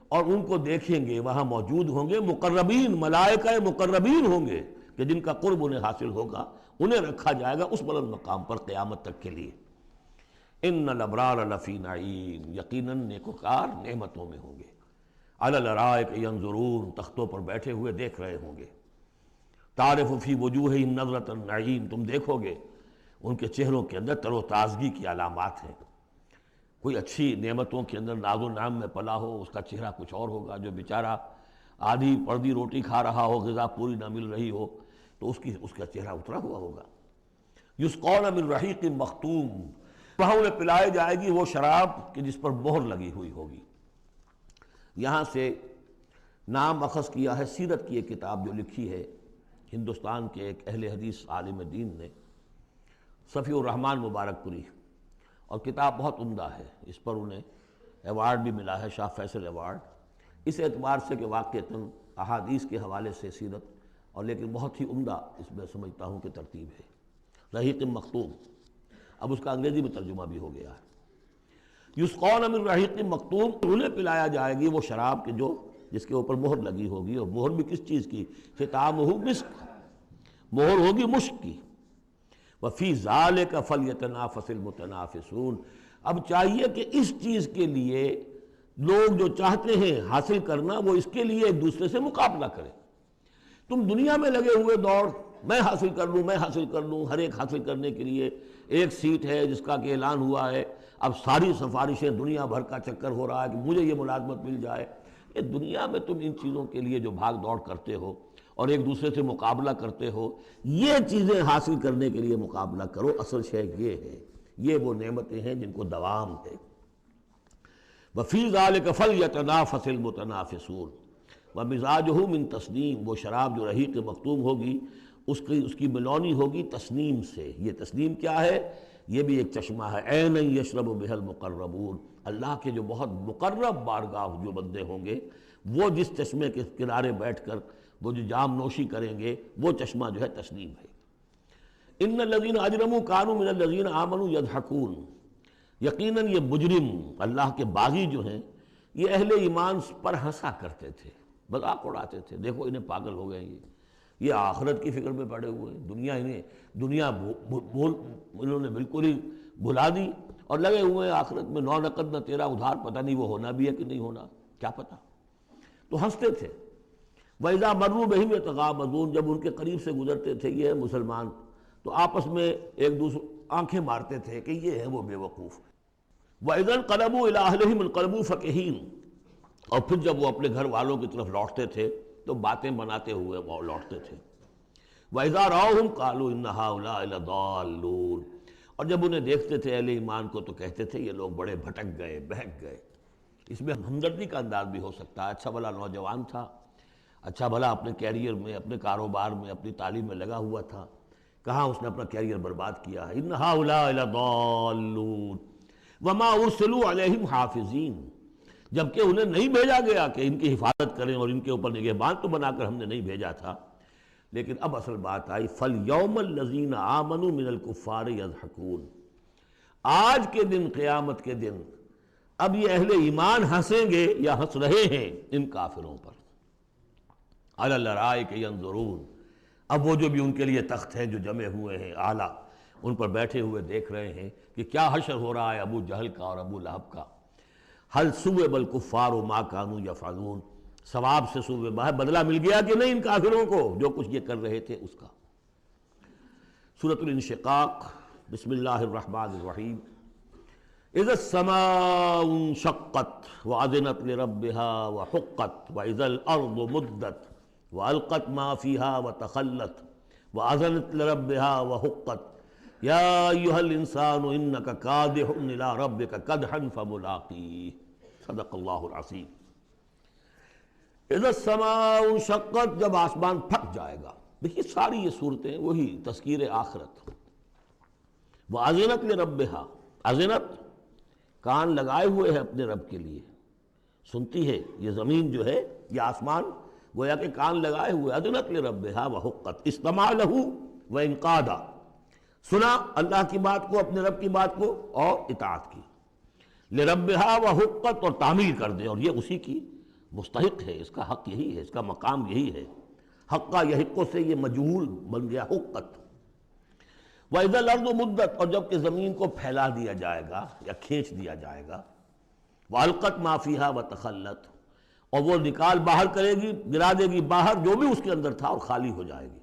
اور ان کو دیکھیں گے، وہاں موجود ہوں گے مقربین، ملائکہ مقربین ہوں گے کہ جن کا قرب انہیں حاصل ہوگا، انہیں رکھا جائے گا اس بلند مقام پر قیامت تک کے لیے۔ ان الابرار لفی نعیم، یقیناً نیکوکار نعمتوں میں ہوں گے۔ علی الارائک ینظرون، تختوں پر بیٹھے ہوئے دیکھ رہے ہوں گے۔ تعرف فی وجوہہم نظرۃ النعیم، تم دیکھو گے ان کے چہروں کے اندر تر و تازگی کی علامات ہیں۔ کوئی اچھی نعمتوں کے اندر ناز و نعم میں پلا ہو اس کا چہرہ کچھ اور ہوگا، جو بیچارہ آدھی پردی روٹی کھا رہا ہو، غذا پوری نہ مل رہی ہو تو اس کا چہرہ اترا ہوا ہوگا۔ یسقون من رحیق مختوم، وہاں انہیں پلائے جائے گی وہ شراب کہ جس پر مہر لگی ہوئی ہوگی۔ یہاں سے نام اخذ کیا ہے سیرت کی ایک کتاب جو لکھی ہے ہندوستان کے ایک اہل حدیث عالم دین نے، صفی الرحمن مبارک پوری، اور کتاب بہت عمدہ ہے، اس پر انہیں ایوارڈ بھی ملا ہے، شاہ فیصل ایوارڈ، اس اعتبار سے کہ واقعتاً احادیث کے حوالے سے سیرت، اور لیکن بہت ہی عمدہ اس میں سمجھتا ہوں کہ ترتیب ہے۔ رحیق مختوم، اب اس کا انگریزی میں ترجمہ بھی ہو گیا ہے۔ یسقون من رحیق مختوم، انہیں پلایا جائے گی وہ شراب کہ جو جس کے اوپر مہر لگی ہوگی، اور مہر بھی کس چیز کی؟ ختامہ مسک، مہر ہوگی مشک کی۔ وفی ذالک فلیتنافس المتنافسون، اب چاہیے کہ اس چیز کے لیے لوگ جو چاہتے ہیں حاصل کرنا وہ اس کے لیے ایک دوسرے سے مقابلہ کریں۔ تم دنیا میں لگے ہوئے دوڑ، میں حاصل کر لوں، میں حاصل کر لوں، ہر ایک حاصل کرنے کے لیے ایک سیٹ ہے جس کا کہ اعلان ہوا ہے، اب ساری سفارشیں دنیا بھر کا چکر ہو رہا ہے کہ مجھے یہ ملازمت مل جائے۔ یہ دنیا میں تم ان چیزوں کے لیے جو بھاگ دوڑ کرتے ہو اور ایک دوسرے سے مقابلہ کرتے ہو، یہ چیزیں حاصل کرنے کے لیے مقابلہ کرو، اصل شے یہ ہے، یہ وہ نعمتیں ہیں جن کو دوام ہے۔ وَفِي ذَلِكَ فَلْيَتَنَافَسِ الْمُتَنَافِسُونَ وَمِزَاجُهُ مِن تسنیم، وہ شراب جو رحیق مختوم ہوگی اس کی ملونی ہوگی تسنیم سے۔ یہ تسنیم کیا ہے؟ یہ بھی ایک چشمہ ہے، عین یشرب بها المقربون، اللہ کے جو بہت مقرب بارگاہ جو بندے ہوں گے وہ جس چشمے کے کنارے بیٹھ کر وہ جو جام نوشی کریں گے وہ چشمہ جو ہے تسنیم ہے۔ ان الذین اجرموا کانوا من الذین آمنوا یضحکون، یقیناً یہ مجرم اللہ کے باغی جو ہیں یہ اہل ایمان پر ہنسا کرتے تھے، مذاق اڑاتے تھے، دیکھو انہیں پاگل ہو گئے یہ آخرت کی فکر میں پڑے ہوئے ہیں، دنیا انہوں نے بالکل ہی بھلا دی اور لگے ہوئے ہیں آخرت میں، نو نقد نہ تیرا ادھار، پتہ نہیں وہ ہونا بھی ہے کہ نہیں ہونا، کیا پتہ، تو ہنستے تھے۔ وَإِذَا مَرُّوا بِهِمْ يَتَغَامَزُونَ، جب ان کے قریب سے گزرتے تھے یہ مسلمان تو آپس میں ایک دوسرے آنکھیں مارتے تھے کہ یہ ہے وہ بے وقوف۔ وَإِذَا انقلبوا إِلَىٰ أَهْلِهِمْ انقلبوا فَكِهِينَ، اور پھر جب وہ اپنے گھر والوں کی طرف لوٹتے تھے تو باتیں بناتے ہوئے وہ لوٹتے تھے۔ وَإِذَا رَأَوْهُمْ قَالُوا إِنَّ هَٰؤُلَاءِ لَضَالُّونَ، اور جب انہیں دیکھتے تھے اہل ایمان کو تو کہتے تھے یہ لوگ بڑے بھٹک گئے، بہک گئے۔ اس میں ہمدردی کا انداز بھی ہو سکتا ہے، اچھا بھلا نوجوان تھا، اچھا بھلا اپنے کیریئر میں، اپنے کاروبار میں، اپنی تعلیم میں لگا ہوا تھا، کہاں اس نے اپنا کیریئر برباد کیا ہے۔ إِنَّ هَٰؤُلَاءِ لَضَالُّونَ وَمَا أُرْسِلُوا عَلَيْهِمْ حَافِظِينَ، جبکہ انہیں نہیں بھیجا گیا کہ ان کی حفاظت کریں اور ان کے اوپر نگہبان تو بنا کر ہم نے نہیں بھیجا تھا۔ لیکن اب اصل بات آئی، فَالْيَوْمَ الَّذِينَ آمَنُوا مِنَ الْكُفَّارِ يَضْحَكُونَ، آج کے دن، قیامت کے دن، اب یہ اہل ایمان ہنسیں گے یا ہنس رہے ہیں ان کافروں پر۔ عَلَى الْأَرَائِكِ يَنظُرُونَ، اب وہ جو بھی ان کے لیے تخت ہیں جو جمے ہوئے ہیں اعلیٰ، ان پر بیٹھے ہوئے دیکھ رہے ہیں کہ کیا حشر ہو رہا ہے ابو جہل کا اور ابو لہب کا۔ هل ثوب الکفار ما كانوا يفعلون، ثواب سے صوب ہے، بدلہ مل گیا کہ نہیں ان کافروں کو جو کچھ یہ کر رہے تھے اس کا۔ سورۃ الانشقاق، بسم اللہ الرحمن الرحیم۔ اذا السماء انشقت واذنت لربها وحقت واذا الارض مدت والقت ما فيها وتخلت واذنت لربها وحقت یا ایھا الانسان انک کادح الی ربک کدحا فملاقیہ، صدق اللہ العظیم۔ اذا السماء انشقت، جب آسمان پھٹ جائے گا۔ دیکھیے ساری یہ صورتیں وہی تذکیر آخرت۔ واذنت لربها، اذنت کان لگائے ہوئے ہے اپنے رب کے لیے، سنتی ہے یہ زمین جو ہے، یہ آسمان گویا کہ کان لگائے ہوئے، اذنت لربها وحقت، استمع له وانقاد، سنا اللہ کی بات کو، اپنے رب کی بات کو اور اطاعت کی۔ لربها وحقت، اور تعمیل کر دے، اور یہ اسی کی مستحق ہے، اس کا حق یہی ہے، اس کا مقام یہی ہے۔ حقا یحق سے یہ مجہول بن گیا حقت۔ وَإِذَا الْأَرْضُ مُدَّتْ، اور جب کہ زمین کو پھیلا دیا جائے گا یا کھینچ دیا جائے گا۔ وَأَلْقَتْ مَا فِيهَا وَتَخَلَّتْ، اور وہ نکال باہر کرے گی، گرا دے گی باہر جو بھی اس کے اندر تھا اور خالی ہو جائے گی۔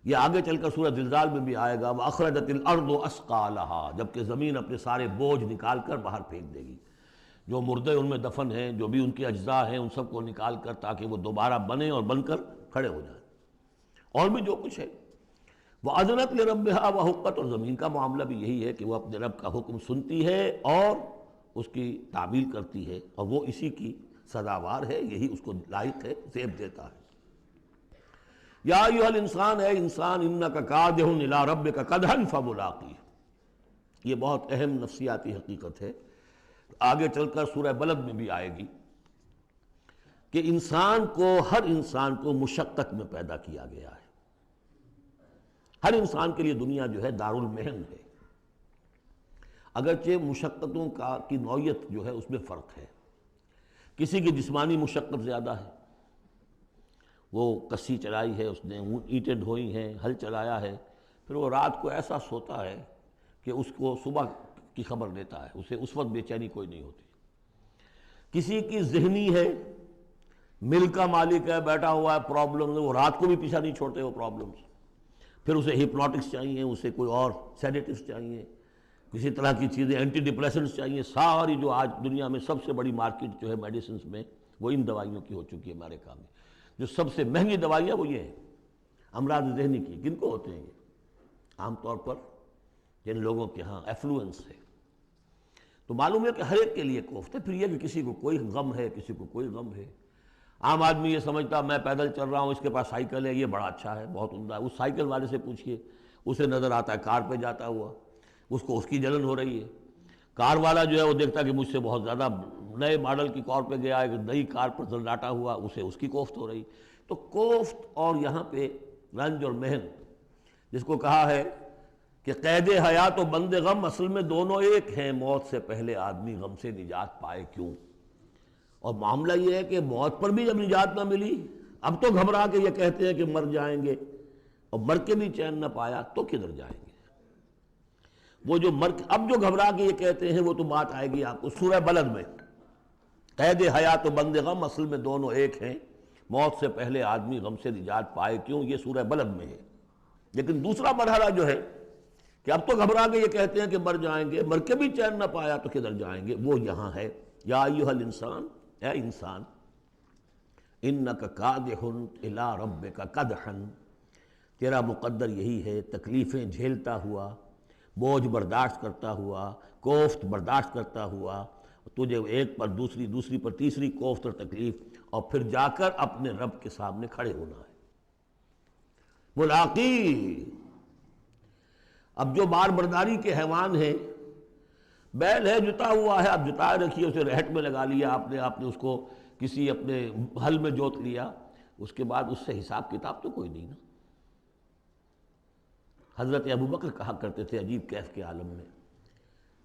یہ آگے چل کر سورہ زلزال میں بھی آئے گا، وَأَخْرَجَتِ الْأَرْضُ أَثْقَالَهَا، جبکہ زمین اپنے سارے بوجھ نکال کر باہر پھینک دے گی، جو مردے ان میں دفن ہیں، جو بھی ان کے اجزاء ہیں، ان سب کو نکال کر، تاکہ وہ دوبارہ بنیں اور بن کر کھڑے ہو جائیں، اور بھی جو کچھ ہے۔ وَأَذْنَتْ لِرَبِّهَا وَحُقَّتْ، اور زمین کا معاملہ بھی یہی ہے کہ وہ اپنے رب کا حکم سنتی ہے اور اس کی تعمیل کرتی ہے، اور وہ اسی کی سزاوار ہے، یہی اس کو لائق ہے، زیب دیتا ہے۔ یا ایھا الانسان، اے انسان، انک کادح الی ربک کدحا فملاقیہ، یہ بہت اہم نفسیاتی حقیقت ہے، آگے چل کر سورہ بلد میں بھی آئے گی کہ انسان کو، ہر انسان کو مشقت میں پیدا کیا گیا ہے۔ ہر انسان کے لیے دنیا جو ہے دارالمحن ہے، اگرچہ مشقتوں کی نوعیت جو ہے اس میں فرق ہے۔ کسی کی جسمانی مشقت زیادہ ہے، وہ کسی چلائی ہے اس نے، اینٹیں ڈھوئی ہیں، ہل چلایا ہے، پھر وہ رات کو ایسا سوتا ہے کہ اس کو صبح کی خبر دیتا ہے، اسے اس وقت بے چینی کوئی نہیں ہوتی۔ کسی کی ذہنی ہے، مل کا مالک ہے، بیٹھا ہوا ہے، پرابلم، وہ رات کو بھی پیچھا نہیں چھوڑتے وہ پرابلمس، پھر اسے ہپنوٹکس چاہیے، اسے کوئی اور سیڈیٹیوس چاہیے، کسی طرح کی چیزیں، اینٹی ڈپریسنٹس چاہیے۔ ساری جو آج دنیا میں سب سے بڑی مارکیٹ جو ہے میڈیسنس میں، وہ ان دوائیوں کی ہو چکی ہے امریکہ میں۔ جو سب سے مہنگی دوائیاں وہ یہ ہیں امراض ذہنی کی۔ کن کو ہوتے ہیں یہ؟ عام طور پر جن لوگوں کے ہاں ایفلوئنس ہے۔ تو معلوم ہے کہ ہر ایک کے لیے کوفت ہے۔ پھر یہ کہ کسی کو کوئی غم ہے، کسی کو کوئی غم ہے۔ عام آدمی یہ سمجھتا میں پیدل چل رہا ہوں، اس کے پاس سائیکل ہے، یہ بڑا اچھا ہے، بہت عمدہ ہے۔ اس سائیکل والے سے پوچھئے، اسے نظر آتا ہے کار پہ جاتا ہوا، اس کو اس کی جلن ہو رہی ہے۔ کار والا جو ہے وہ دیکھتا ہے کہ مجھ سے بہت زیادہ نئے ماڈل کی کار پہ گیا ہے، نئی کار پر زلزلاتا ہوا، اسے اس کی کوفت ہو رہی۔ تو کوفت اور یہاں پہ رنج اور محن، جس کو کہا ہے کہ قید حیات و بند غم اصل میں دونوں ایک ہیں، موت سے پہلے آدمی غم سے نجات پائے کیوں؟ اور معاملہ یہ ہے کہ موت پر بھی جب نجات نہ ملی، اب تو گھبرا کے یہ کہتے ہیں کہ مر جائیں گے، اور مر کے بھی چین نہ پایا تو کدھر جائیں گے؟ وہ جو اب جو گھبرا کے یہ کہتے ہیں، وہ تو بات آئے گی آپ کو سورہ بلد میں۔ قید حیات و بند غم اصل میں دونوں ایک ہیں، موت سے پہلے آدمی غم سے نجات پائے کیوں، یہ سورہ بلد میں ہے۔ لیکن دوسرا مرحلہ جو ہے کہ اب تو گھبرا کے یہ کہتے ہیں کہ مر جائیں گے، مر کے بھی چین نہ پایا تو کدھر جائیں گے، وہ یہاں ہے یا ایھا الانسان، اے انسان، انک کادح الی ربک کدحا، تیرا مقدر یہی ہے تکلیفیں جھیلتا ہوا، بوجھ برداشت کرتا ہوا، کوفت برداشت کرتا ہوا، تجھے ایک پر دوسری پر تیسری کوفت اور تکلیف، اور پھر جا کر اپنے رب کے سامنے کھڑے ہونا ہے ملاقی۔ اب جو بار برداری کے حیوان ہیں، بیل ہے جتا ہوا ہے، اب جتائے رکھیے، اسے رہٹ میں لگا لیا آپ نے اس کو کسی اپنے ہل میں جوت لیا، اس کے بعد اس سے حساب کتاب تو کوئی نہیں نا۔ حضرت ابوبکر کہا کرتے تھے عجیب کیف کے عالم میں،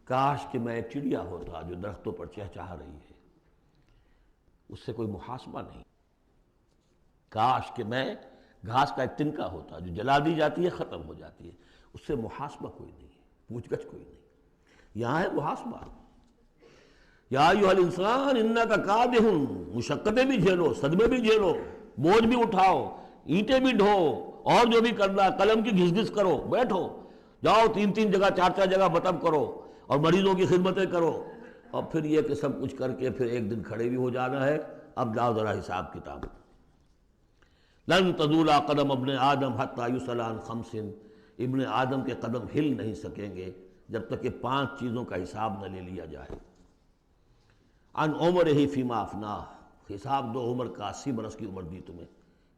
کاش کہ میں ایک چڑیا ہوتا جو درختوں پر چہچہا رہی ہے، اس سے کوئی محاسبہ نہیں، کاش کہ میں گھاس کا ایک تنکا ہوتا جو جلا دی جاتی ہے ختم ہو جاتی ہے، اس سے محاسبہ کوئی نہیں ہے، پوچھ گچھ کوئی نہیں۔ یہاں ہے محاسبہ، یا ایھا الانسان انک کادح، مشقتیں بھی جھیلو، صدمے بھی جھیلو، بوجھ بھی اٹھاؤ، اینٹیں بھی ڈھو، اور جو بھی کرنا ہے قلم کی گھس گھس کرو، بیٹھو، جاؤ 3 جگہ 4 جگہ مطب کرو اور مریضوں کی خدمتیں کرو، اور پھر یہ کہ سب کچھ کر کے پھر ایک دن کھڑے بھی ہو جانا ہے، اب جاؤ ذرا حساب کتاب۔ لن تزول قدم ابن آدم حتی یسأل عن 5، ابن آدم کے قدم ہل نہیں سکیں گے جب تک کہ 5 چیزوں کا حساب نہ لے لیا جائے۔ عن عمرہ فیما افناہ، حساب دو عمر کا، 80 برس کی عمر دی تمہیں،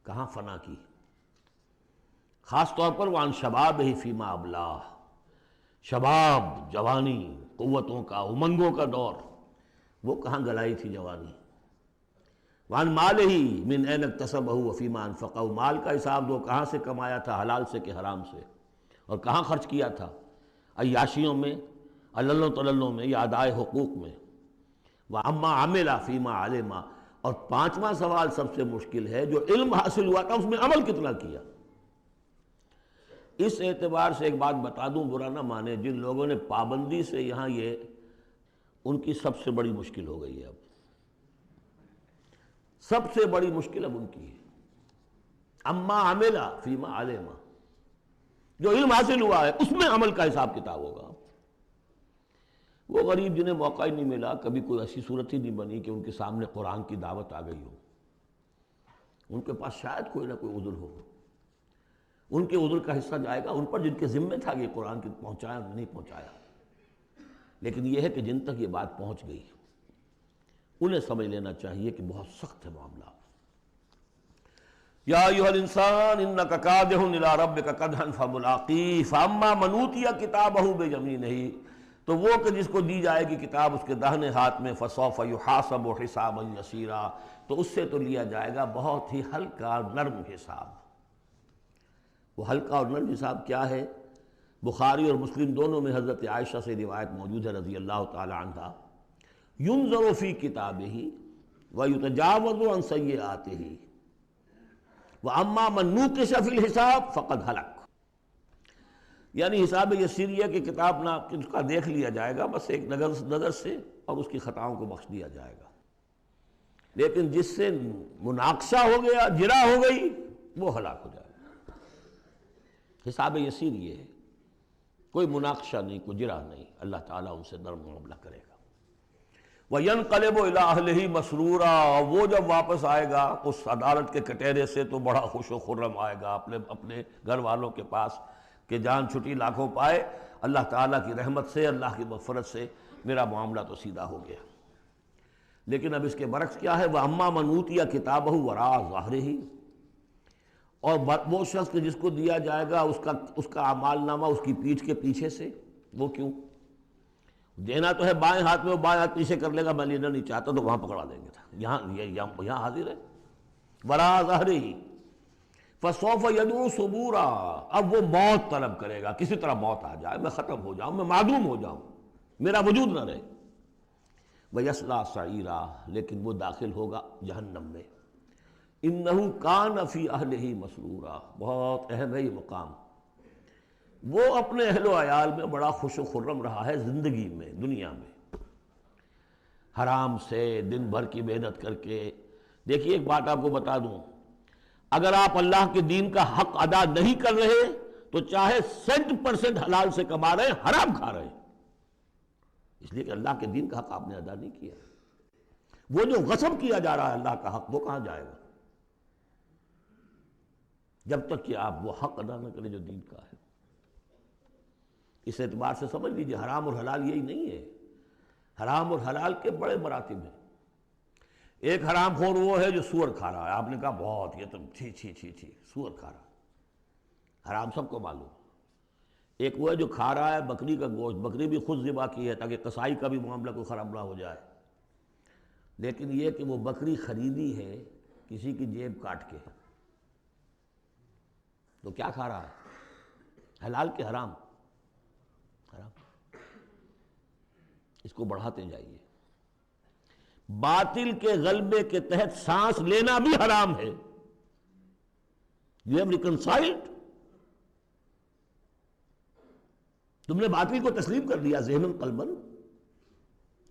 کہاں فنا کی، خاص طور پر وعن شبابہ فیما ابلاہ، شباب، جوانی، قوتوں کا، امنگوں کا دور، وہ کہاں گلائی تھی جوانی۔ وعن مالہ من این اکتسبہ وفیما انفقہ، مال کا حساب دو، کہاں سے کمایا تھا، حلال سے کہ حرام سے، اور کہاں خرچ کیا تھا، عیاشیوں میں، عللوں تللوں میں، یا ادائے حقوق میں۔ وَأَمَّا عَمِلَ فِيمَا عَلِمَ، اور 5واں سوال سب سے مشکل ہے، جو علم حاصل ہوا تھا اس میں عمل کتنا کیا۔ اس اعتبار سے ایک بات بتا دوں، برا نہ مانے، جن لوگوں نے پابندی سے یہاں، یہ ان کی سب سے بڑی مشکل ہو گئی ہے، اب سب سے بڑی مشکل اب ان کی ہے۔ اما عمل فیما علم، جو علم حاصل ہوا ہے اس میں عمل کا حساب کتاب ہوگا۔ وہ غریب جنہیں موقع ہی نہیں ملا، کبھی کوئی ایسی صورت ہی نہیں بنی کہ ان کے سامنے قرآن کی دعوت آ گئی ہو، ان کے پاس شاید کوئی نہ کوئی عذر ہو، ان کے عذر کا حصہ جائے گا ان پر جن کے ذمہ تھا کہ قرآن کی پہنچایا نہیں پہنچایا۔ لیکن یہ ہے کہ جن تک یہ بات پہنچ گئی انہیں سمجھ لینا چاہیے کہ بہت سخت ہے معاملہ۔ یا ایھا الانسان انک کادح الی ربک کدحا فملاقیہ فاما من اوتی کتابہ بیمینہ، تو وہ کہ جس کو دی جائے گی کتاب اس کے داہنے ہاتھ میں، فسوف یحاسب حسابا یسیرا، تو اس سے تو لیا جائے گا بہت ہی ہلکا اور نرم حساب۔ وہ ہلکا اور نرم حساب کیا ہے؟ بخاری اور مسلم دونوں میں حضرت عائشہ سے روایت موجود ہے رضی اللہ تعالی عنہا، ینظر فی کتابہ ویتجاوز عن سیئاتہ واما من نوقش فی الحساب فقد ہلک، یعنی حساب یسیریہ کی کتاب نہ اس کا دیکھ لیا جائے گا بس ایک نظر سے، اور اس کی خطاؤں کو بخش دیا جائے گا، لیکن جس سے مناقشہ ہو گیا، جرا ہو گئی، وہ ہلاک ہو جائے گا۔ حساب یسیر یہ ہے، کوئی مناقشہ نہیں، کوئی جرا نہیں، اللہ تعالیٰ ان سے نرم معاملہ کرے گا۔ وَيَنْقَلِبُ إِلَىٰ أَهْلِهِ مَسْرُورًا، وہ جب واپس آئے گا اس عدالت کے کٹہرے سے تو بڑا خوش و خرم آئے گا اپنے گھر والوں کے پاس کہ جان چھٹی لاکھوں پائے، اللہ تعالیٰ کی رحمت سے، اللہ کی مغفرت سے میرا معاملہ تو سیدھا ہو گیا۔ لیکن اب اس کے برعکس کیا ہے؟ وَأَمَّا مَنْ أُوتِيَ كِتَابَهُ وَرَاءَ ظَهْرِهِ، اور وہ شخص جس کو دیا جائے گا اس کا اعمال نامہ اس کی پیٹھ کے پیچھے سے، وہ کیوں؟ دینا تو ہے بائیں ہاتھ میں، وہ بائیں ہاتھ پیچھے کر لے گا، میں لینا نہیں چاہتا تو وہاں پکڑا دیں گے، یہاں حاضر ہے۔ وَرَاءَ ظَهْرِهِ فَسَوْفَ يَدْعُو ثُبُورًا، اب وہ موت طلب کرے گا، کسی طرح موت آ جائے، میں ختم ہو جاؤں، میں معدوم ہو جاؤں، میرا وجود نہ رہے۔ وَيَصْلَىٰ سَعِيرًا، لیکن وہ داخل ہوگا جہنم میں۔ إِنَّهُ كَانَ فِي أَهْلِهِ مَسْرُورًا، بہت اہم ہے یہ مقام، وہ اپنے اہل و عیال میں بڑا خوش و خرم رہا ہے زندگی میں، دنیا میں، حرام سے دن بھر کی محنت کر کے۔ دیکھیے ایک بات آپ کو بتا دوں، اگر آپ اللہ کے دین کا حق ادا نہیں کر رہے تو چاہے 100% حلال سے کما رہے ہیں حرام کھا رہے ہیں، اس لیے کہ اللہ کے دین کا حق آپ نے ادا نہیں کیا۔ وہ جو غصب کیا جا رہا ہے اللہ کا حق، وہ کہاں جائے گا جب تک کہ آپ وہ حق ادا نہ کریں جو دین کا ہے۔ اس اعتبار سے سمجھ لیجیے حرام اور حلال یہی نہیں ہے، حرام اور حلال کے بڑے مراتب ہیں۔ ایک حرام خور وہ ہے جو سور کھا رہا ہے، آپ نے کہا بہت یہ تو چھی چھی چھی چھی سور کھا رہا ہے، حرام سب کو معلوم۔ ایک وہ ہے جو کھا رہا ہے بکری کا گوشت، بکری بھی خود ذبح کی ہے تاکہ قصائی کا بھی معاملہ کو خراب نہ ہو جائے، لیکن یہ کہ وہ بکری خریدی ہے کسی کی جیب کاٹ کے، تو کیا کھا رہا ہے؟ حلال کے حرام؟ حرام۔ اس کو بڑھاتے جائیے۔ باطل کے غلبے کے تحت سانس لینا بھی حرام ہے۔ You have reconciled؟ تم نے باطل کو تسلیم کر لیا، ذہن قلبن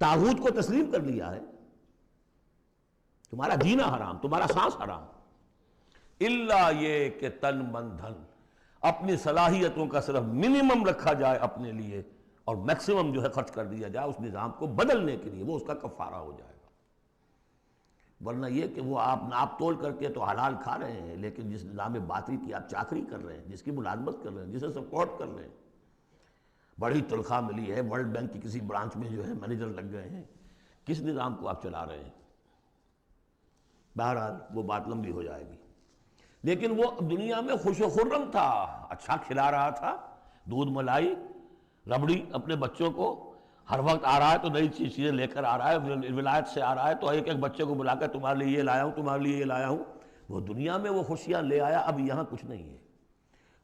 طاغوت کو تسلیم کر لیا ہے، تمہارا جینا حرام، تمہارا سانس حرام۔ الا یہ کہ تن من دھن، اپنی صلاحیتوں کا صرف منیمم رکھا جائے اپنے لیے اور میکسیمم جو ہے خرچ کر دیا جائے اس نظام کو بدلنے کے لیے، وہ اس کا کفارہ ہو جائے گا۔ ورنہ یہ کہ وہ آپ ناپ تول کر کے تو حلال کھا رہے ہیں، لیکن جس نظام باطل کی آپ چاکری کر رہے ہیں، جس کی ملازمت کر رہے ہیں، جسے سپورٹ کر رہے ہیں، بڑی تنخواہ ملی ہے، ورلڈ بینک کی کسی برانچ میں جو ہے مینیجر لگ گئے ہیں، کس نظام کو آپ چلا رہے ہیں؟ بہرحال وہ بات لمبی ہو جائے گی، لیکن وہ دنیا میں خوش و خرم تھا، اچھا کھلا رہا تھا، دودھ ملائی ربڑی اپنے بچوں کو، ہر وقت آ رہا ہے تو نئی چیزیں لے کر آ رہا ہے، ولایت سے آ رہا ہے تو ایک ایک بچے کو بلا کر تمہارے لیے یہ لایا ہوں، تمہارے لیے یہ لایا ہوں، وہ دنیا میں وہ خوشیاں لے آیا، اب یہاں کچھ نہیں ہے۔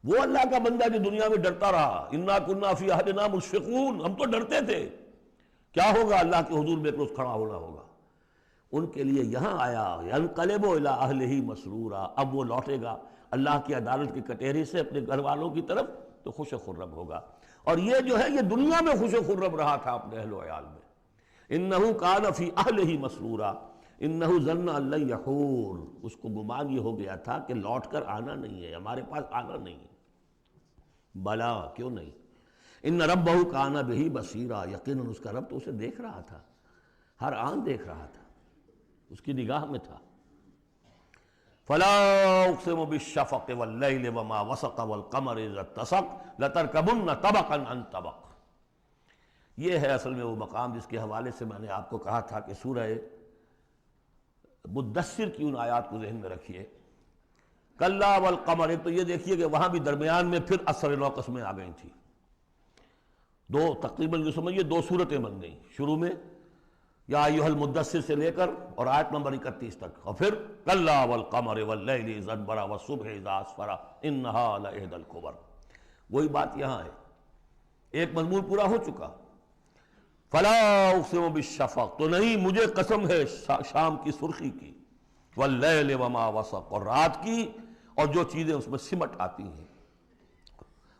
وہ اللہ کا بندہ جو دنیا میں ڈرتا رہا، انا کنا فی اہلنا مشفقون، ہم تو ڈرتے تھے کیا ہوگا، اللہ کے حضور میں روز کھڑا ہونا ہوگا، ان کے لیے یہاں آیا ینقلب الی اہلہ مسرورا، اب وہ لوٹے گا اللہ کی عدالت کی کٹہری سے اپنے گھر والوں کی طرف تو خوش و خرم ہوگا۔ اور یہ جو ہے یہ دنیا میں خوش و خرم رہا تھا اپنے اہل و عیال میں۔ انہ کان فی اہلہ مسرورا انہ ظن ان لن یحور، اس کو گمان یہ ہو گیا تھا کہ لوٹ کر آنا نہیں ہے، ہمارے پاس آنا نہیں ہے۔ بلا، کیوں نہیں؟ ان ربہ کان بہ بصیرا، یقیناً اس کا رب تو اسے دیکھ رہا تھا، ہر آن دیکھ رہا تھا، اس کی نگاہ میں تھا۔ فلا اقسم بالشفق واللیل وما وسق والقمر اذا اتسق لترکبن طبقا عن طبق۔ یہ ہے اصل میں وہ مقام جس کے حوالے سے میں نے آپ کو کہا تھا کہ سورہ مدثر کی ان آیات کو ذہن میں رکھیے۔ کلا والقمر، تو یہ دیکھیے کہ وہاں بھی درمیان میں پھر اثر نو قسمیں آ گئی تھیں، دو تقریباً جو سمجھیے دو صورتیں بن گئیں، شروع میں یا ایھا المدثر سے لے کر اور آیت نمبر 31 تک، اور پھر کلا والقمر واللیل اذ ادبر والصبح اذا اسفر انہا لإحدی الکبر۔ وہی بات یہاں ہے، ایک مضمون پورا ہو چکا۔ فلا اقسم بالشفق، تو نہیں مجھے قسم ہے شام کی سرخی کی، واللیل وما وسق، اور رات کی اور جو چیزیں اس میں سمٹ آتی ہیں،